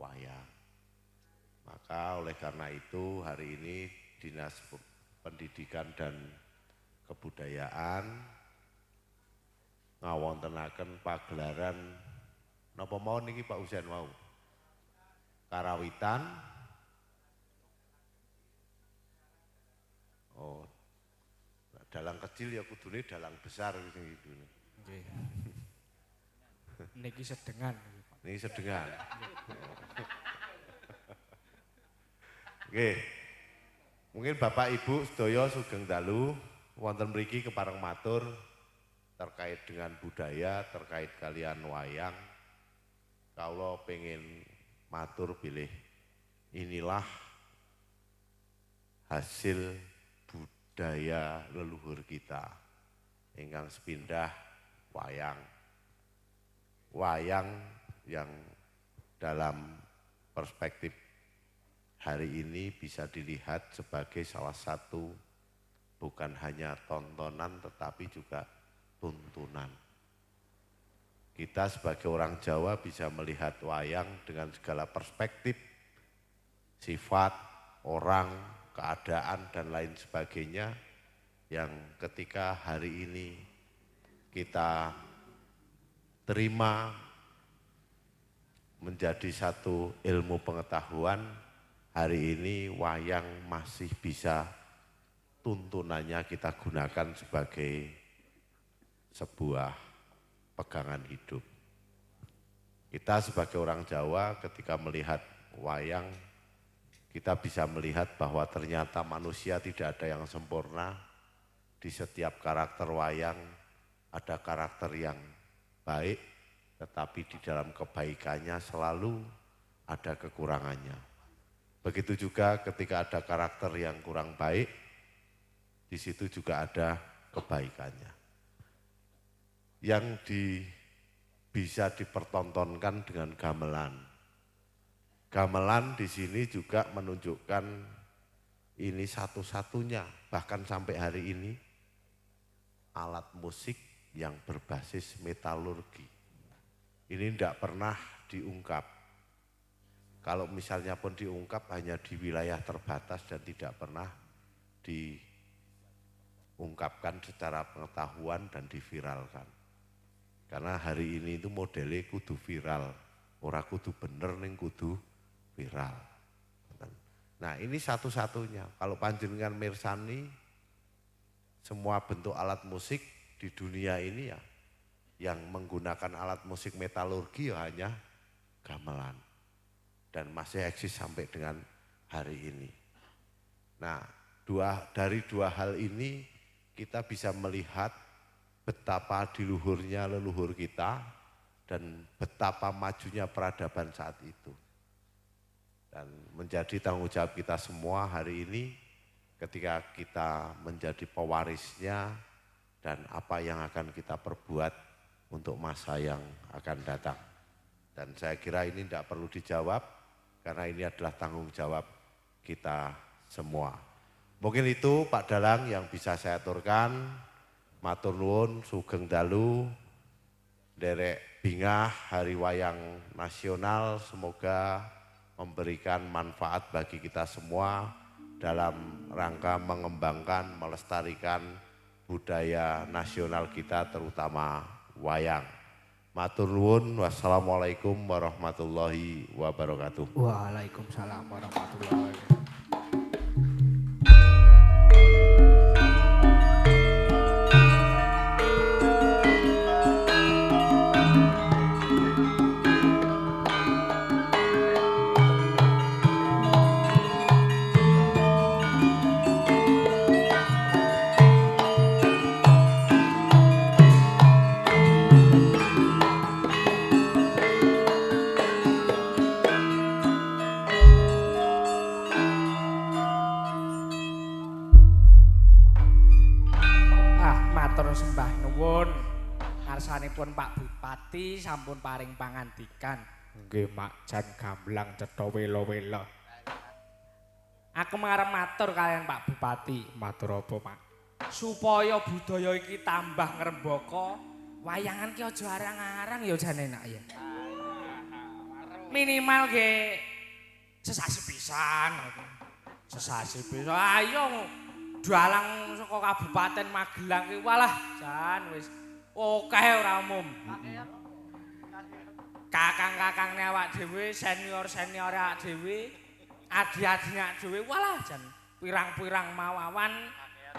wayang. Maka oleh karena itu hari ini Dinas Pendidikan dan Kebudayaan ngawontenaken pagelaran napa mawon niki Pak Husain mau karawitan. Oh, dalang kecil ya kudune dalang besar gitu. Nggih. Niki sedengan. Ini sedengan. Oke. Mungkin Bapak Ibu sedaya sugeng dalu wonten mriki kepareng matur terkait dengan budaya, terkait kalian wayang. Kawula pengen matur bilih inilah hasil budaya leluhur kita ingkang sepindah wayang. Wayang yang dalam perspektif hari ini bisa dilihat sebagai salah satu bukan hanya tontonan tetapi juga tuntunan. Kita sebagai orang Jawa bisa melihat wayang dengan segala perspektif, sifat, orang, keadaan dan lain sebagainya yang ketika hari ini kita terima menjadi satu ilmu pengetahuan, hari ini wayang masih bisa tuntunannya kita gunakan sebagai sebuah pegangan hidup. Kita sebagai orang Jawa ketika melihat wayang, kita bisa melihat bahwa ternyata manusia tidak ada yang sempurna. Di setiap karakter wayang ada karakter yang baik, tetapi di dalam kebaikannya selalu ada kekurangannya. Begitu juga ketika ada karakter yang kurang baik, di situ juga ada kebaikannya. Yang bisa dipertontonkan dengan gamelan. Gamelan di sini juga menunjukkan ini satu-satunya, bahkan sampai hari ini, alat musik yang berbasis metalurgi. Ini tidak pernah diungkap. Kalau misalnya pun diungkap hanya di wilayah terbatas dan tidak pernah diungkapkan secara pengetahuan dan diviralkan. Karena hari ini itu modelnya kudu viral, ora kudu bener ning kudu viral. Nah ini satu-satunya, kalau panjenengan mirsani semua bentuk alat musik di dunia ini ya, yang menggunakan alat musik metalurgi ya hanya gamelan. Dan masih eksis sampai dengan hari ini. Nah, dari dua hal ini kita bisa melihat betapa diluhurnya leluhur kita dan betapa majunya peradaban saat itu. Dan menjadi tanggung jawab kita semua hari ini ketika kita menjadi pewarisnya dan apa yang akan kita perbuat untuk masa yang akan datang. Dan saya kira ini tidak perlu dijawab, karena ini adalah tanggung jawab kita semua. Mungkin itu Pak Dalang yang bisa saya aturkan. Matur nuwun, sugeng dalu, derek bingah Hari Wayang Nasional. Semoga memberikan manfaat bagi kita semua dalam rangka mengembangkan, melestarikan budaya nasional kita terutama wayang. Matur nuwun, wassalamualaikum warahmatullahi wabarakatuh. Waalaikumsalam warahmatullahi wabarakatuh. Sembah nuwun ngarsanipun Pak Bupati sampun paring pangandikan. Nggih Mak jan gamblang cetha wela-wela. Aku marep matur kalian Pak Bupati. Matur apa Mak? Supaya budaya iki tambah ngrembaka, wayangan ki aja arang-arang ya jane nak ya. Minimal ge sesasi pisan. Sesasi pisan. Ayo dalang saka Kabupaten Magelang ki walah jan wis akeh ora umum. Kakang-kakangne awak dhewe, senior-seniore awak dhewe, adi-adine awak dhewe walah jan pirang-pirang mawawan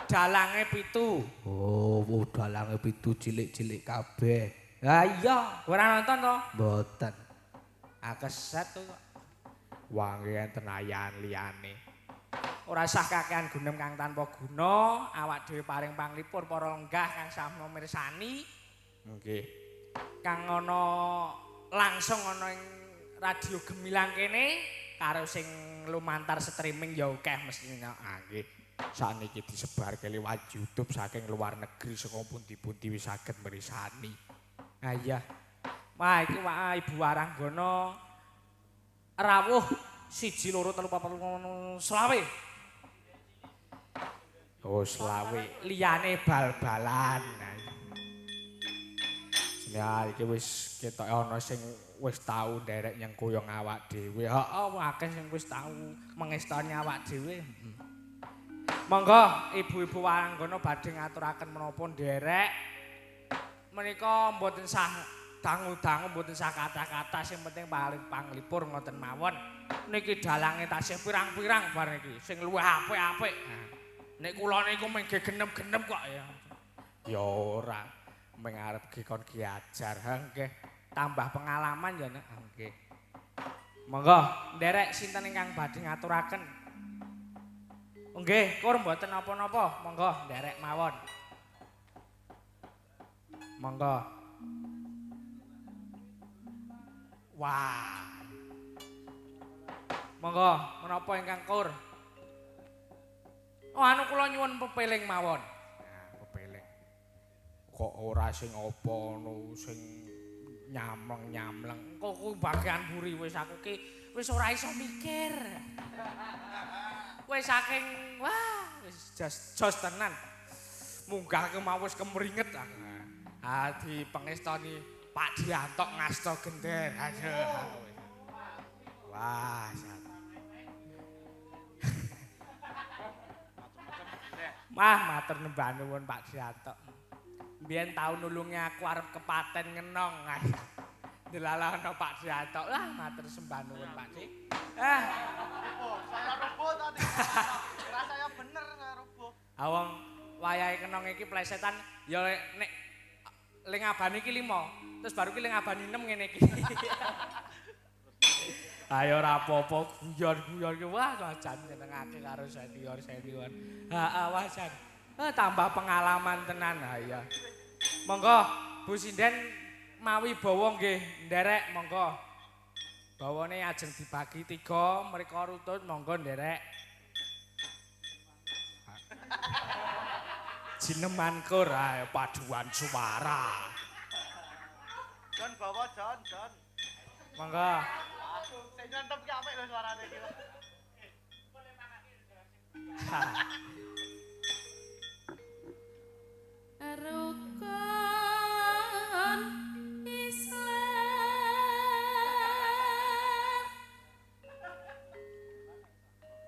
dalange 7. Oh, dalange 7 cilik-cilik kabeh. Ha iya, Ora nonton to? mboten. Keset to kok. Wangi enten ayan liyane. Ora sah kakehan gunem kang tanpa guna, awak dhewe paring panglipur para lenggah kang samna mirsani. Nggih. Kang ana langsung ana ing radio Gemilang kene karo sing lumantar streaming ya akeh mestine. Nggih. Sakniki disebarke liwat YouTube saking luar negeri saka pundi-pundi wis saged mirsani. Ah iya. Wah iki Ibu Waranggana rawuh 1 2 3 4 5 selawe. Oh, selawe. Liyane bal-balan. Ya iki wis ketok ana sing wis tau nderek nyengkuyung awak dhewe. Heeh, akeh sing wis tau mengestani awak dhewe. Monggo ibu-ibu Waranggana badhe ngaturaken menapa nderek menika mboten sah dangu-dangu mboten sah kata-kata sing penting paling panglipur ngoten mawon. Niki dalange tasih pirang-pirang bar niki sing luwih apik-apik. Nek kula niku mengke genep-genep kok ya. Ya ora. Ming arep kon diajar. Ha nggih. Tambah pengalaman ya nek nggih. Monggo nderek sinten ingkang badhe ngaturaken. Nggih, kur mboten napa-napa. Monggo nderek mawon. Monggo. Wah. Monggo, menapa ingkang kur? Oh, anu kula nyuwun pepeling mawon. Nah, pepeling. Kok ora sing apa ngono sing nyamleng-nyamleng. Kok kuwi bagian buri wis aku ki wis ora iso mikir. Wis saking wah wis jos tenan. Munggah ke mau wis kemringet. Di pengestani Pak Diantok ngasta gender. Aduh. Wah, Mah matur nembah nuwun Pak Diantok. Mbiyen tau nulungi aku arep kepaten ngenong. Dilalahno Pak Diantok. Lah matur sembah nuwun Pak Dik. Saya rubuh tadi. Rasanya bener saya rubuh. Awang wayahe kenong iki plesetan ya nek ling abane iki 5, terus baru ki ling abane 6 ngene iki. Ayo ora apa-apa guyon-guyon ki wah jan nyenengake karo senior-senior. Heeh wajan. Tambah pengalaman tenan ha ya. Monggo Bu Sinden mawi bawa nggih nderek monggo. Bawane ajeng dibagi 3 mriko rutun monggo nderek. Jineman kur ae paduan suara. Jon bawa Jon. Monggo. Sing nyontep ki apik lho suarane iki. Rukun Islam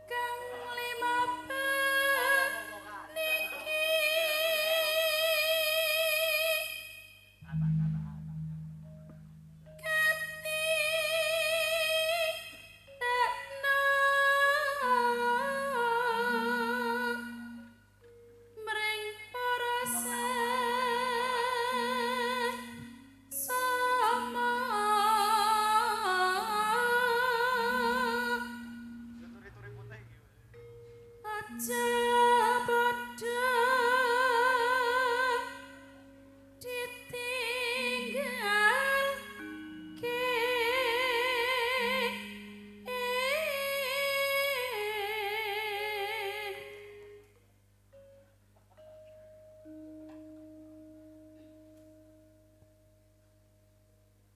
kang 5 niki mring para sama Turi-turi putih iki. aja padha ditinggal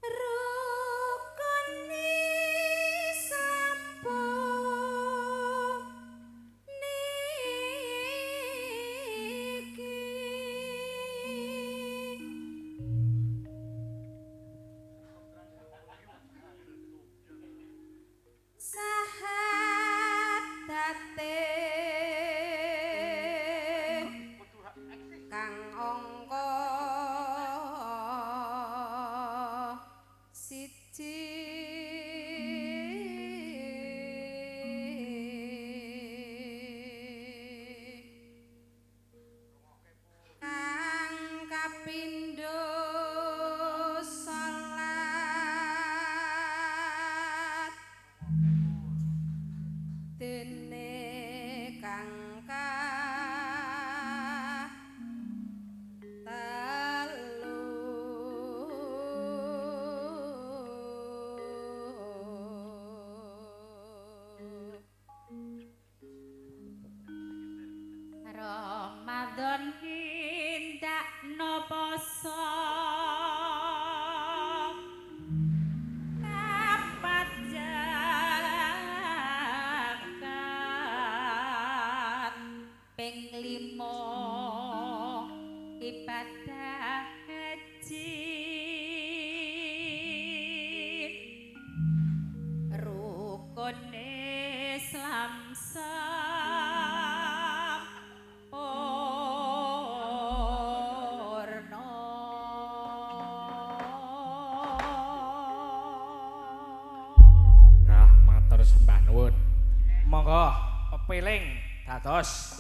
rukun Islam Dah matur sembah nuwun. Monggo pepiling dados.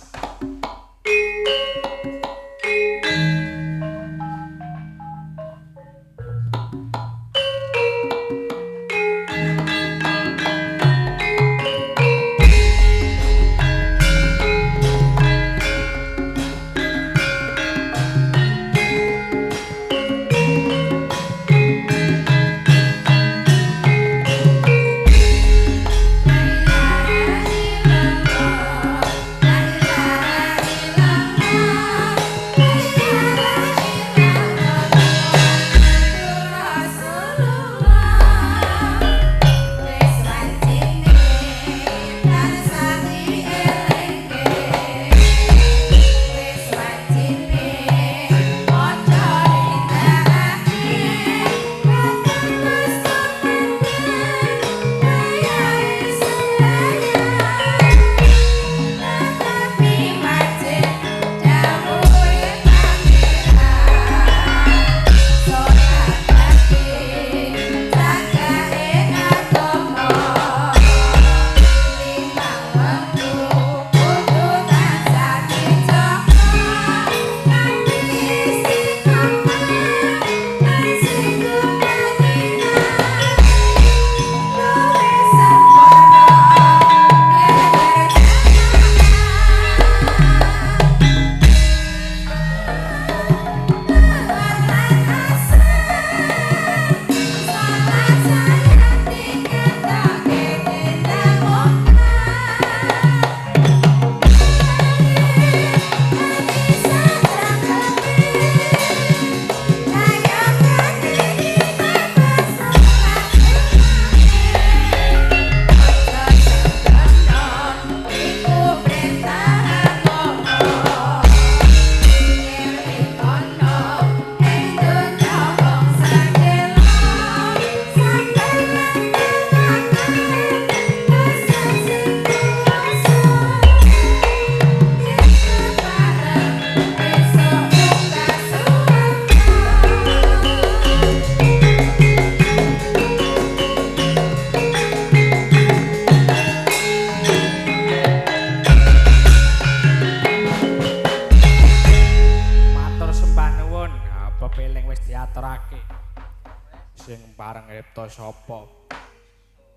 sapa?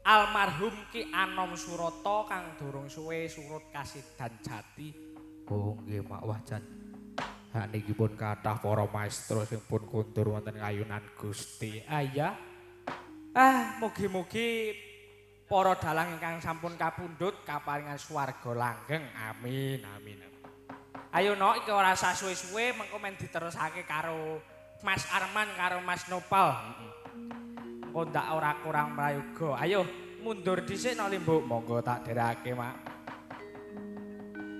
Almarhum Ki Anom Surata kang durung suwe surut kasidan jati. Oh nggih mak wajan. Ha niki pun kathah para maestro sing pun kundur wonten kayunan Gusti. Iya. Mugi-mugi para dalang ingkang sampun kapundhut kaparingan swarga langgeng. Amin, amin. Ayo no iki ora usah suwe-suwe mengko men diterusake karo Mas Arman karo Mas Nopal. Engko ndak ora kurang prayoga. Ayo mundur dhisik no Limbuk. Monggo tak derekake, Mak.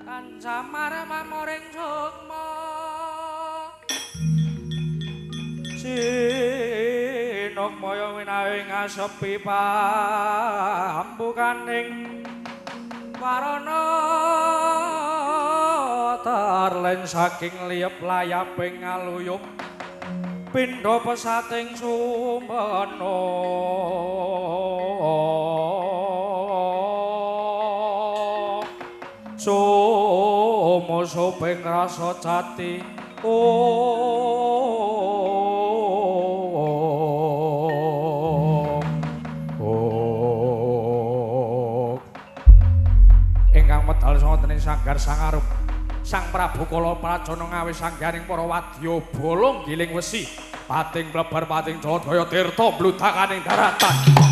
Kan samar mamoring sukma Sinok moyo winawing ngasepi pambukaning warana tarlen saking liyep layaping ngaluyup pindha pesating sumena sumo sopeng rasa jati ingkang medal wonten ing sanggar sangarum Sang Prabu Kala Pracana ngawi sanggaring para wadya bolong giling wesi pating blebar pating Jayadaya tirta bludakaning daratan.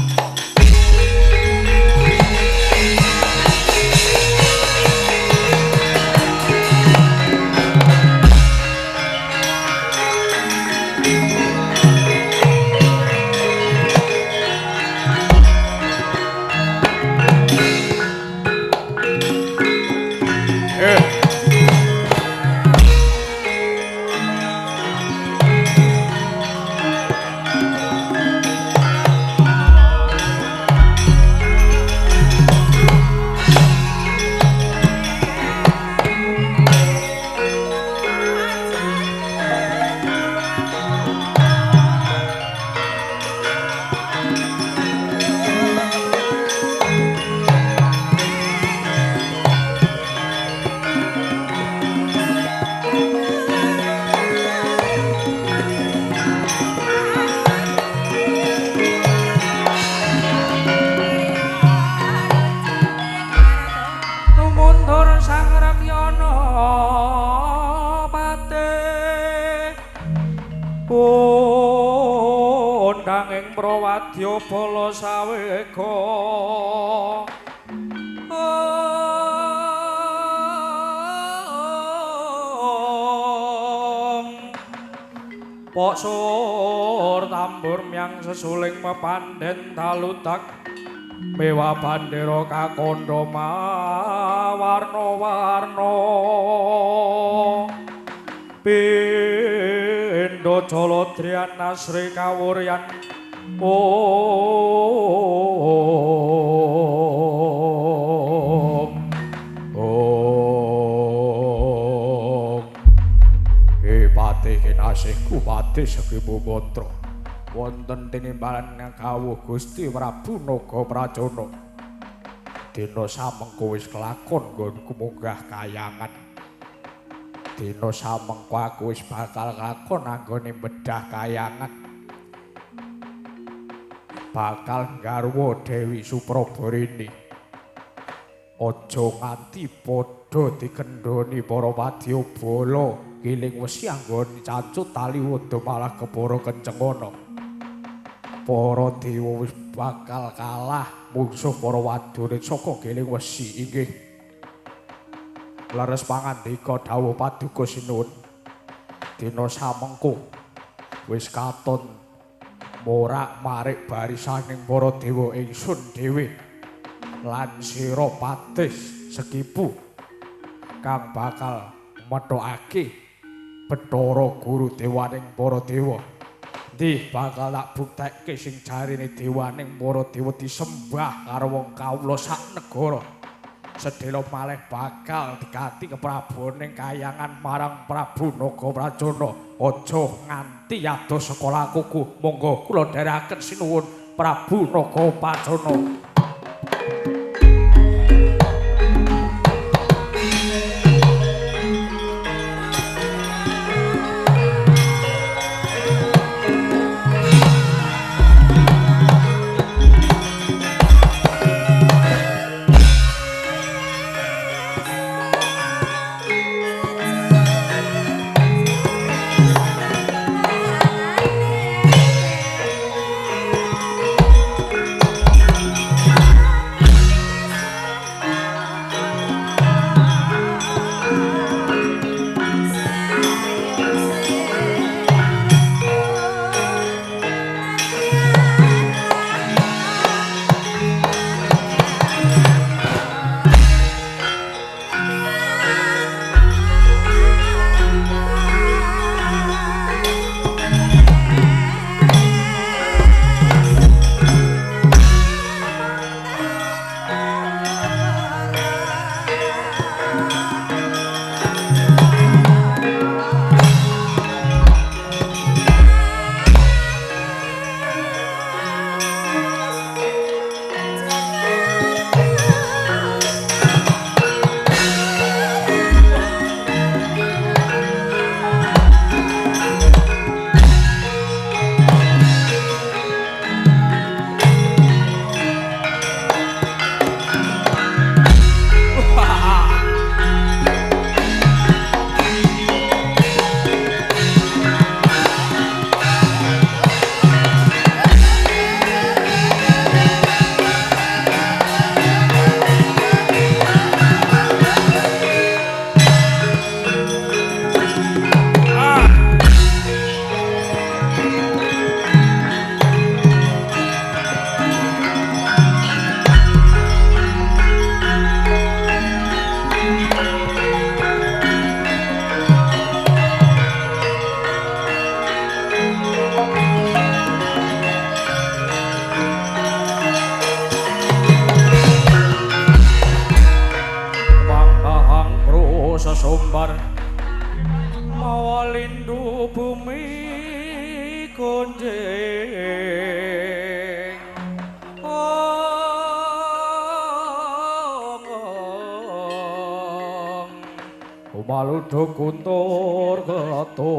nanging prawadya bala sawega Pok sur tambur miang sesuling mepandhen talutak mewa bandera kakandha warna-warna pindha jaladriyan asri kawuryan Om Patih kinasihku patih sekipu putra wonten tinimbalan kawuh Gusti Prabu Naga Prajana dina samengko wis kelakon nggonku munggah kayangan dina samengko aku wis bakal kakon anggone bedah kayangan bakal garwa Dewi Suprabharini aja nganti padha dikendhoni para wadyabala giling wesi anggone cancut tali wada malah kepara kencengana. Para dewa wis bakal kalah mungsuh para wadone saka giling wesi inggih. Leres pangandika dawuh Paduka Sinuwun. Dina samengko wis katon morak-marik barisaning para dewa ingsun dhewe lan sira patih Sekipu kang bakal metokake Bathara Guru dewaning para dewa. Ndi bakal tak buktekke sing jarine dewaning para dewa disembah karo wong kawula sak negara. Sedhela malih bakal diganti kepraboning kayangan marang Prabu Naga Prajana. Aja nganti adoh sekolah kuku. Monggo kula dherekaken sinuwun Prabu Naga Prajana. sesumbar mawa lindu bumi gonjeng Umaludo kuntur kelatung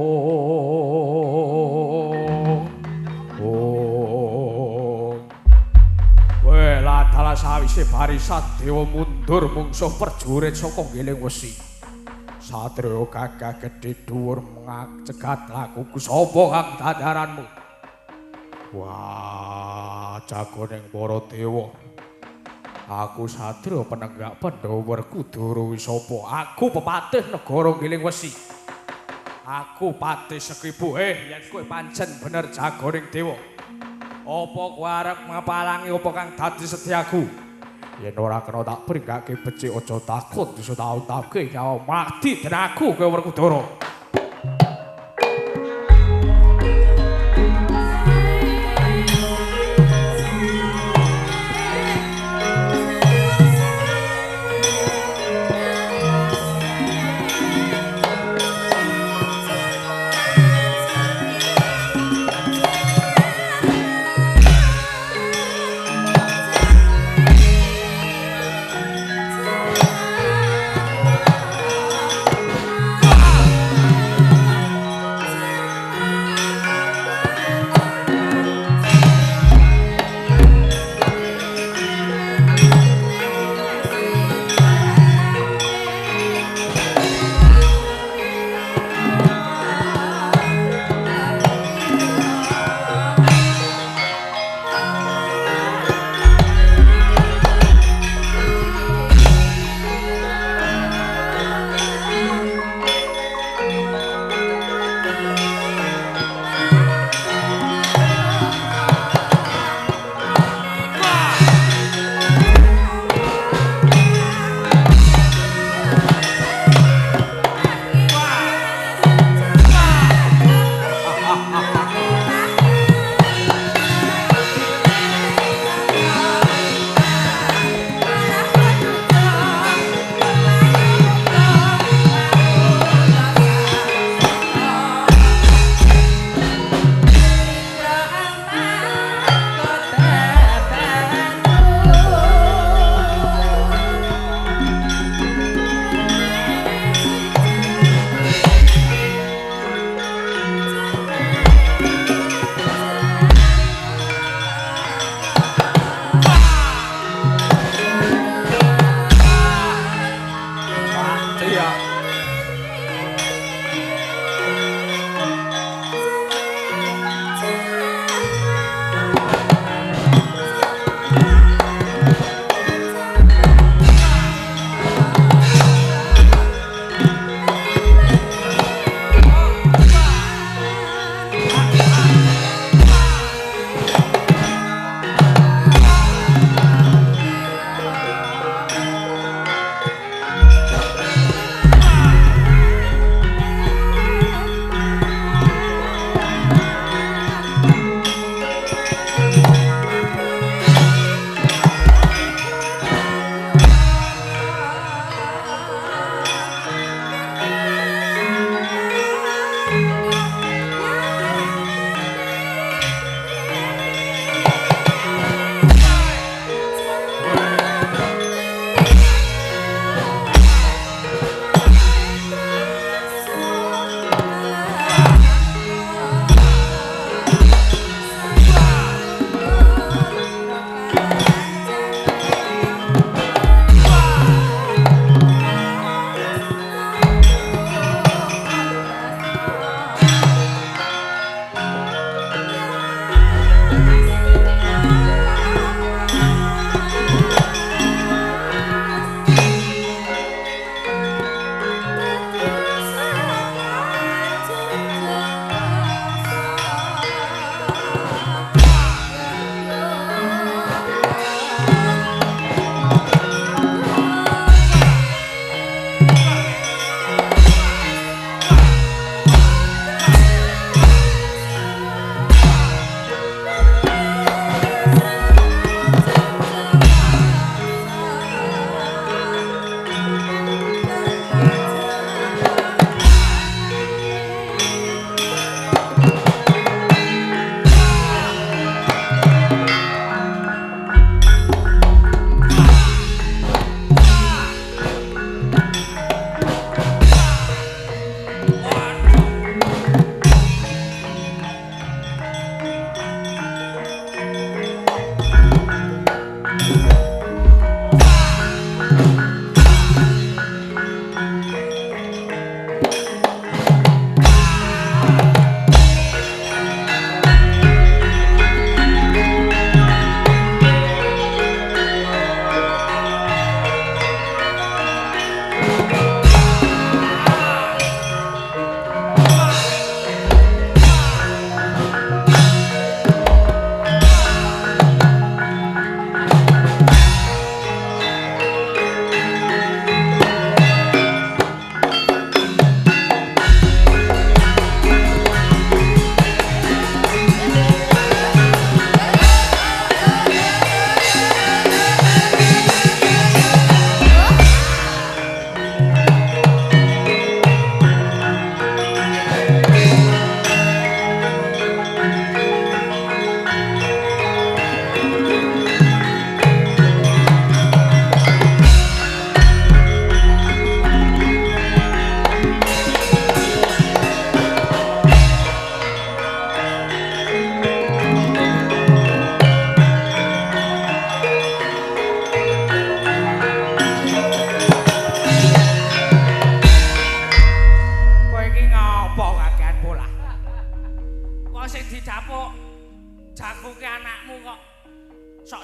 Wela dalah sawise barisan dewa mundur mungsuh perjurit saka ngiling wesi Satria gagah gedhe dhuwur cegat lakuku sapa kang dadaranmu Wah, jagoning para dewa. Aku Sadra penenggak Pandhawa Werkudara Wisapa. Aku pepatih negara Giling Wesi. Aku patih Sekibu. Yen kowe pancen bener jagoning dewa. Apa kowe arep ngapalangi apa kang dadi setyaku? Yen ora kena tak bringake becik aja takut bisa taun-taunke nyawa mati denaku kowe Werkudara.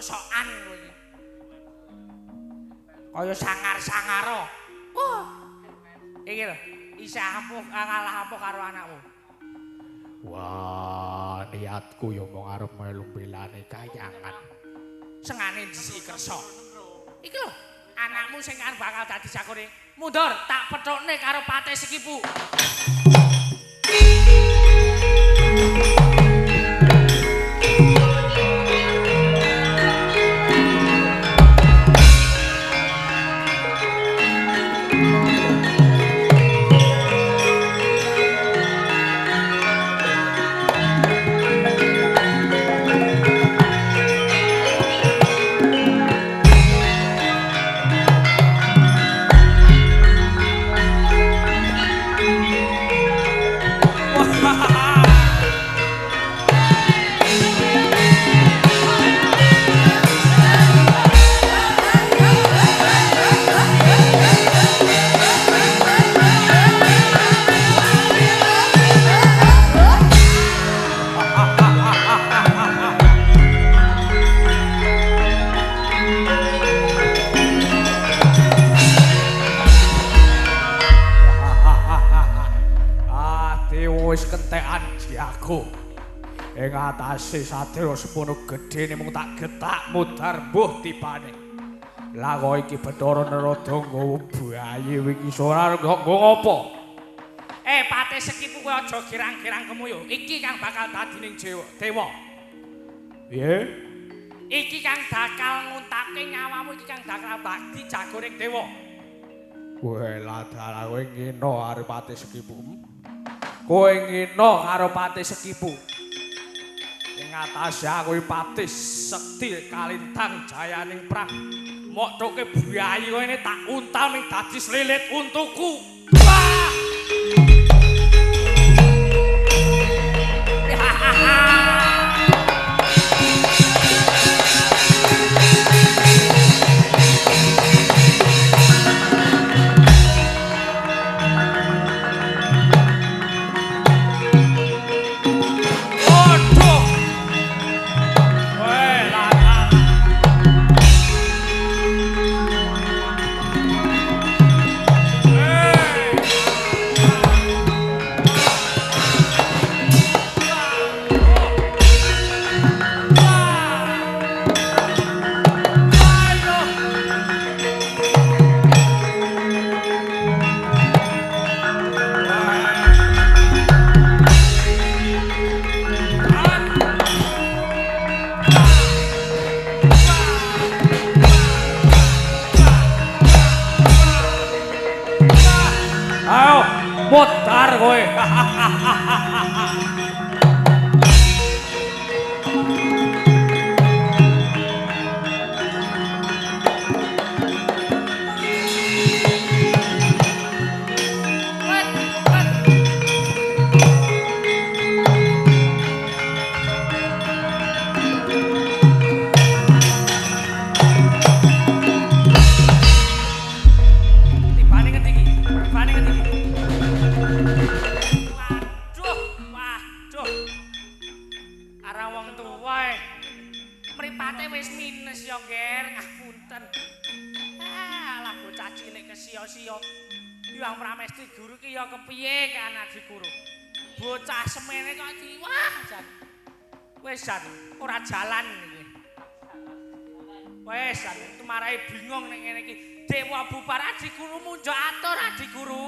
sok-sokan kowe iki. Kaya sangar-sangara. Wah. Iki lho, isih ampuh ngalah ampuh karo anakmu. Wah, niatku ya mau arep melu belane kayangan. Sengane dhisik kersa. Iki lho, anakmu sing kan bakal dadi jakone. Mundur, tak pethukne karo Patih Sekipu. Wis kentekan jago. Ing atase sadya semono gedhene mung tak getak mudhar mbuh tipane. Lah kok iki Bathara Narada nggawa bayi wingi sore nggo ngopo? Patih Sekipu kowe aja girang-girang kemuyu. Iki kang bakal dadining dewa. Piye? Iki kang bakal nguntake nyawamu iki kang bakal dadi jagoning dewa. Kowe ladara kowe ngino arep Patih Sekipu. Kowe ngino karo Patih Sekipu. Ing atase aku Patih Sekti kalintang jayaning prang. Mok toke bayi kowe tak untal ning dadi slilit untuku. Wah! Mutar kowe. Hyang Pramesti guru ki ya kepiye kan Adi Guru. Bocah semene kok wah jan. Wis jan ora jalan iki. Wis jan tumarahe bingung ning ngene iki. Dewa bubar Adi Guru munjuk atur Adi Guru.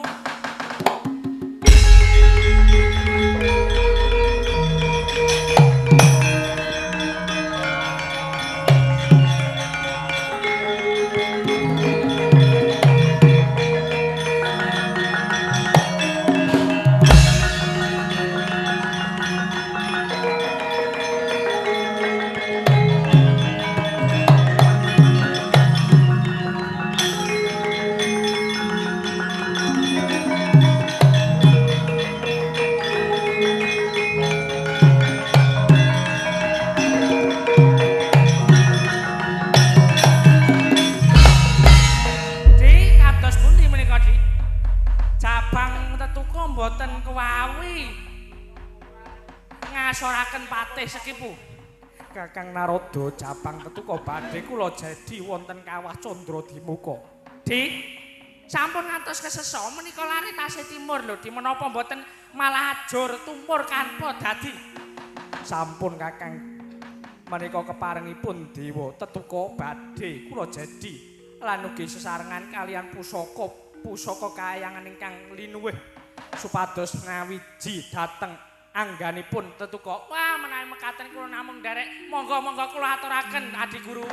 Ngasoraken Patih Sekipu. Kakang Narada Japang tetuka badhe kula jadi wonten kawah Candra Dimuka. Dik, sampun ngantos kesesa menika lare tasih timur lho, di menapa mboten malah ajur tumpur kanpa dadi. Sampun Kakang menika keparengipun dewa tetuka badhe kula jadi lan ugi sesarengan kalian pusaka kahayangan ingkang linuwih supados ngawiji dhateng angganipun tetuka. Wah, menawi mekaten kula namung nderek. Monggo-monggo kula aturaken Adi Guru.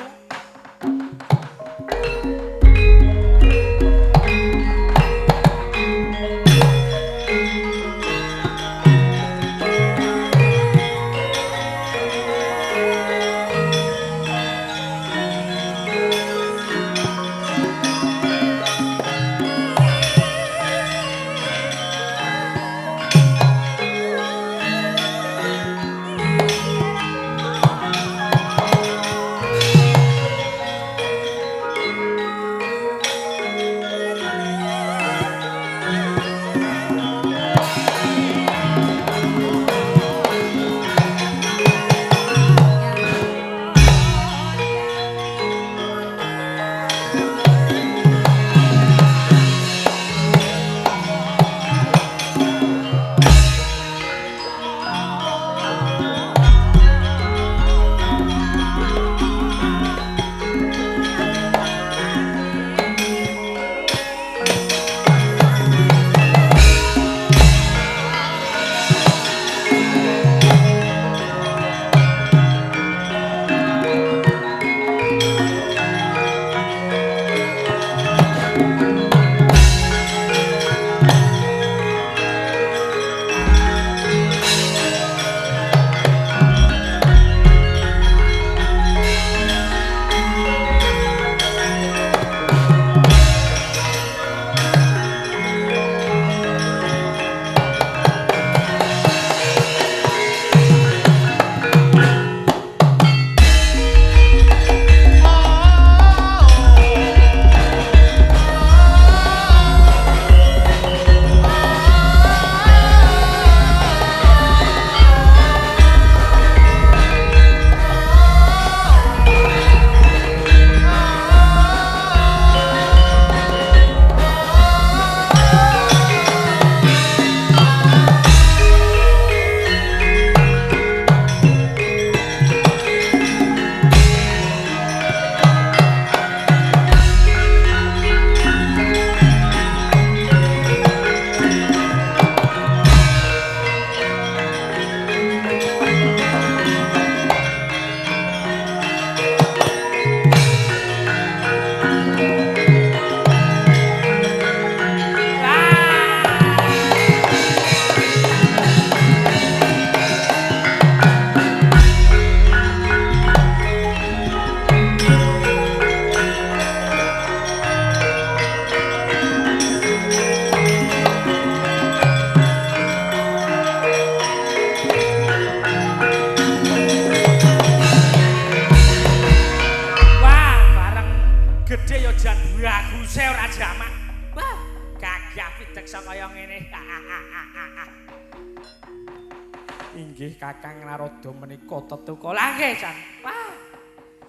Inggih Kakang Narada menika tetuka langgih Jan. Wah,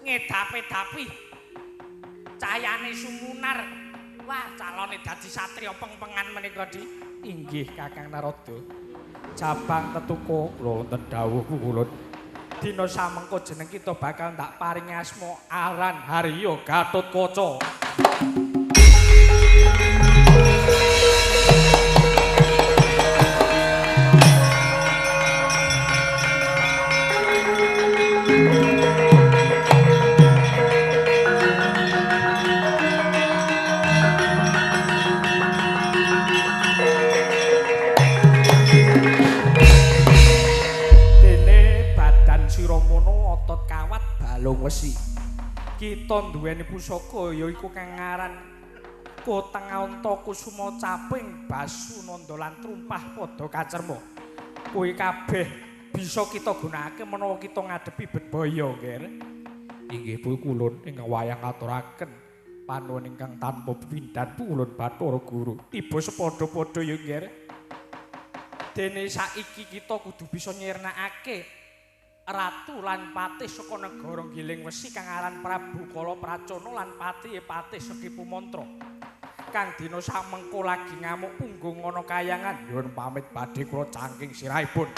ngedapi-dapi. Cahayane sumunar. Wah, calone dadi satriya peng-pengan menika Di. Inggih Kakang Narada. Jabang tetuka kula wonten dawuh kulun. Dina samengko jeneng kita bakal ndak paringi asma aran Harya Gatotkaca. Balung wesi. Kita duweni pusaka yaiku kang ngaran Kotenganta Kusuma Caping Basunanda lan Trumpah Pada Kacerma. Kuwi kabeh bisa kita gunakake menawa kita ngadepi bebaya, Nger. Inggih Bu kulun ingkang wayang ngaturaken panuwun ingkang tanpa pepindhan kulun Bathara Guru. Tiba sepadha-padha ya, Nger. Dene saiki kita kudu bisa nyirnakake ratu lan patih saka negara Giling Wesi kang aran Prabu Kala Pracona lan patih Seki Pumantra. Kang dina samengko lagi ngamuk punggung ana kayangan nyuwun pamit badhe kula cangking sirahipun.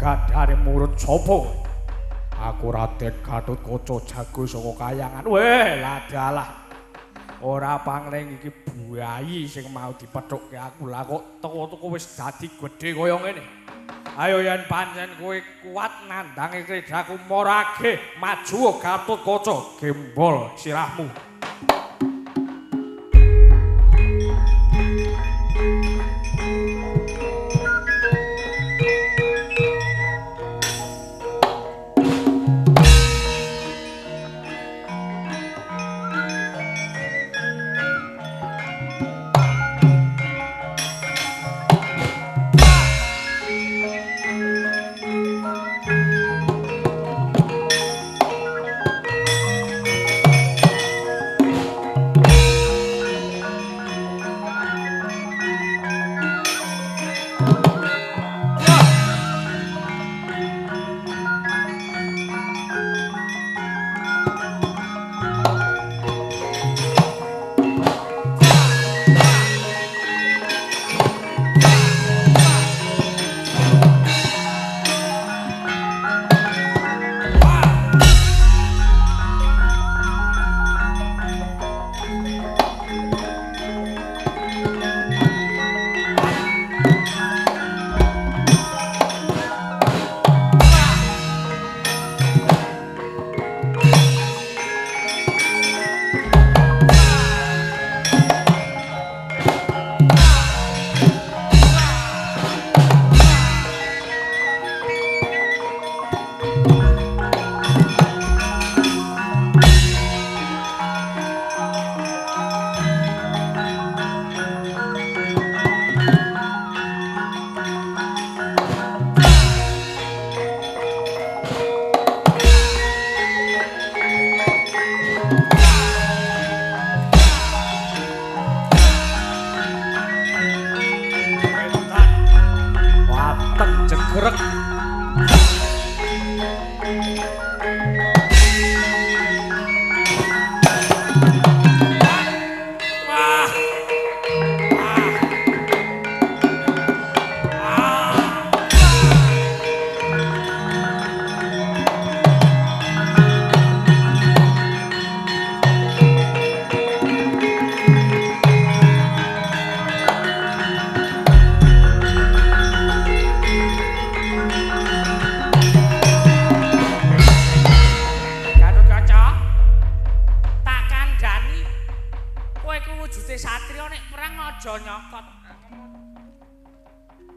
Gadhane murut sapa? Aku Raden Gatotkaca jago saka kayangan. Weh, ladalah. Ora pangling iki buayi sing mau dipethukke aku. Lah kok teko-teko wis dadi gedhe kaya ngene. Ayo yen pancen kowe kuat nandangi kredaku morage maju Gatotkaca gembol sirahmu.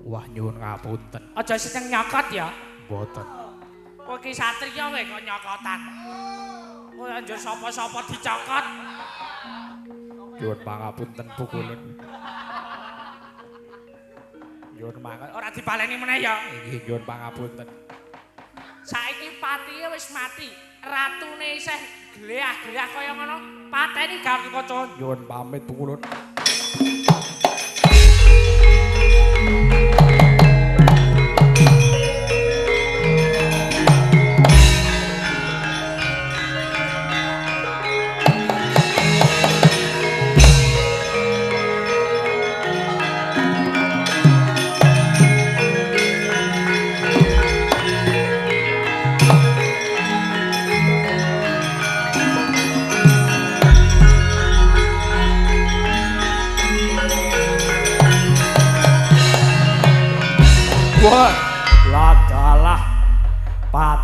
Wah nyuwun ngapunten. Aja seneng nyokot ya. Mboten. Kowe ki satriya kowe kok nyokotan. Kowe anjur sapa-sapa dicokot. Nyuwun pangapunten pukulen. Nyuwun mangkat ora dibaleni meneh ya. Inggih nyuwun pangapunten. Saiki patihe wis mati. Ratune isih gleah-gleah kaya ngono. Pateni Gatotkaca. Nyuwun pamit pukulen.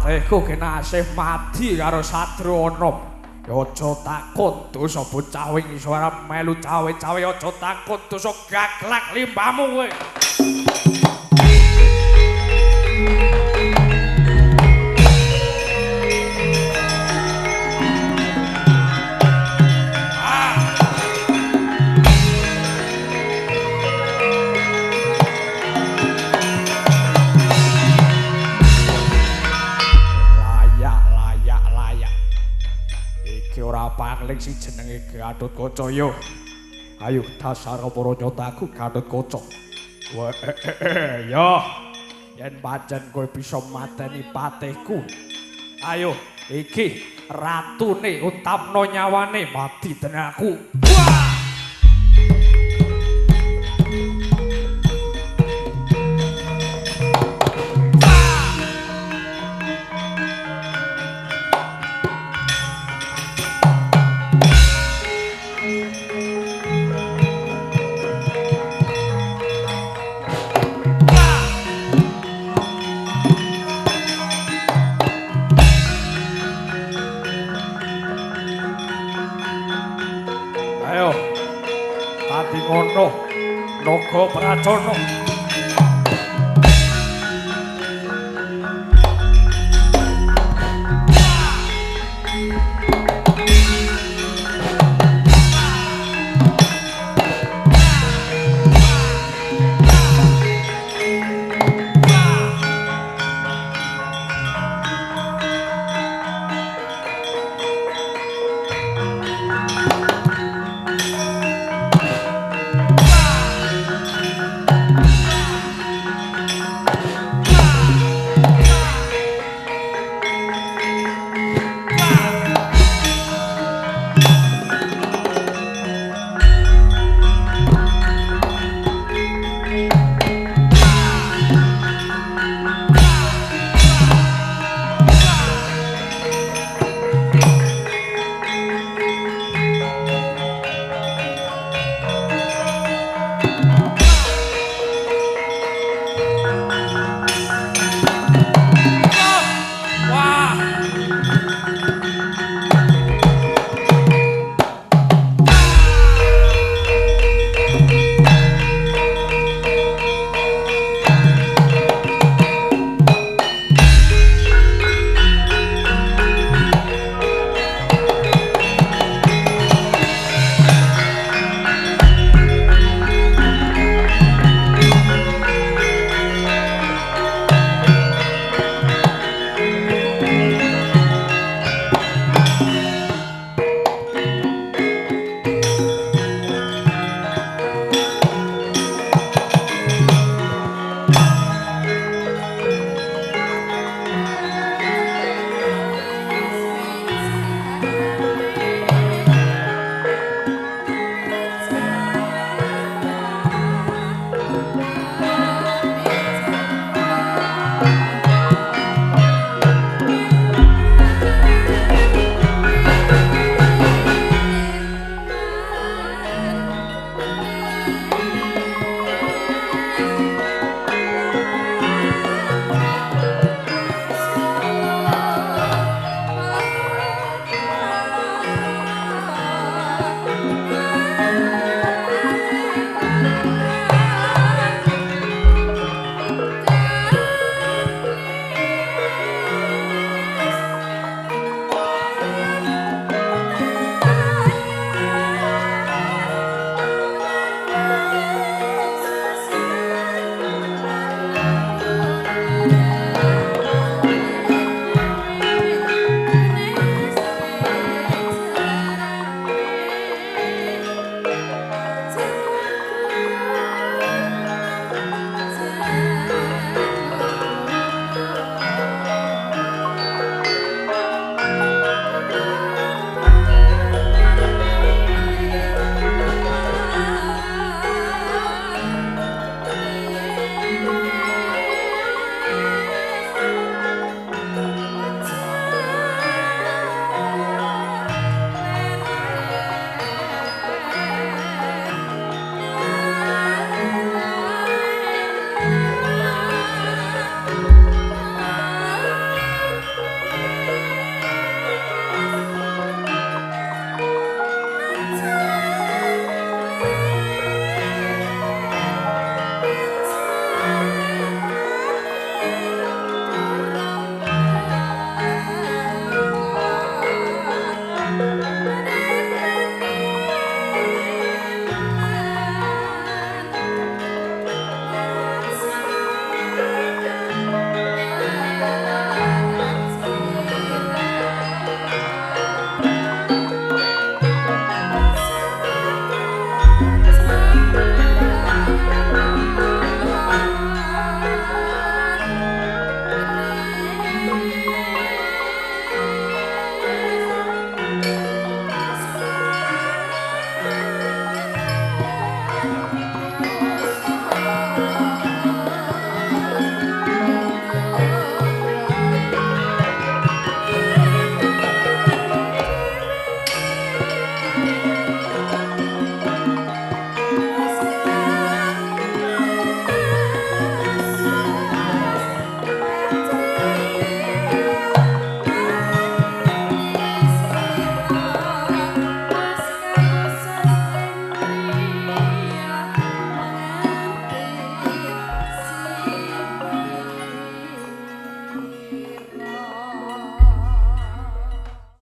patihku kinasih mati karo Satru Onom. Aja takon dosa bocah wingi ora melu cawe-cawe aja takon dosa gaglak limbahmu kowe. Pangling si jenenge Gatotkaca yo. Ayo dasar para nyotaku Gatotkaca. Yo. Yen pancen kowe bisa mateni patihku. Ayo iki ratune untapno nyawane mati tenaku. Wah! Naga Pracana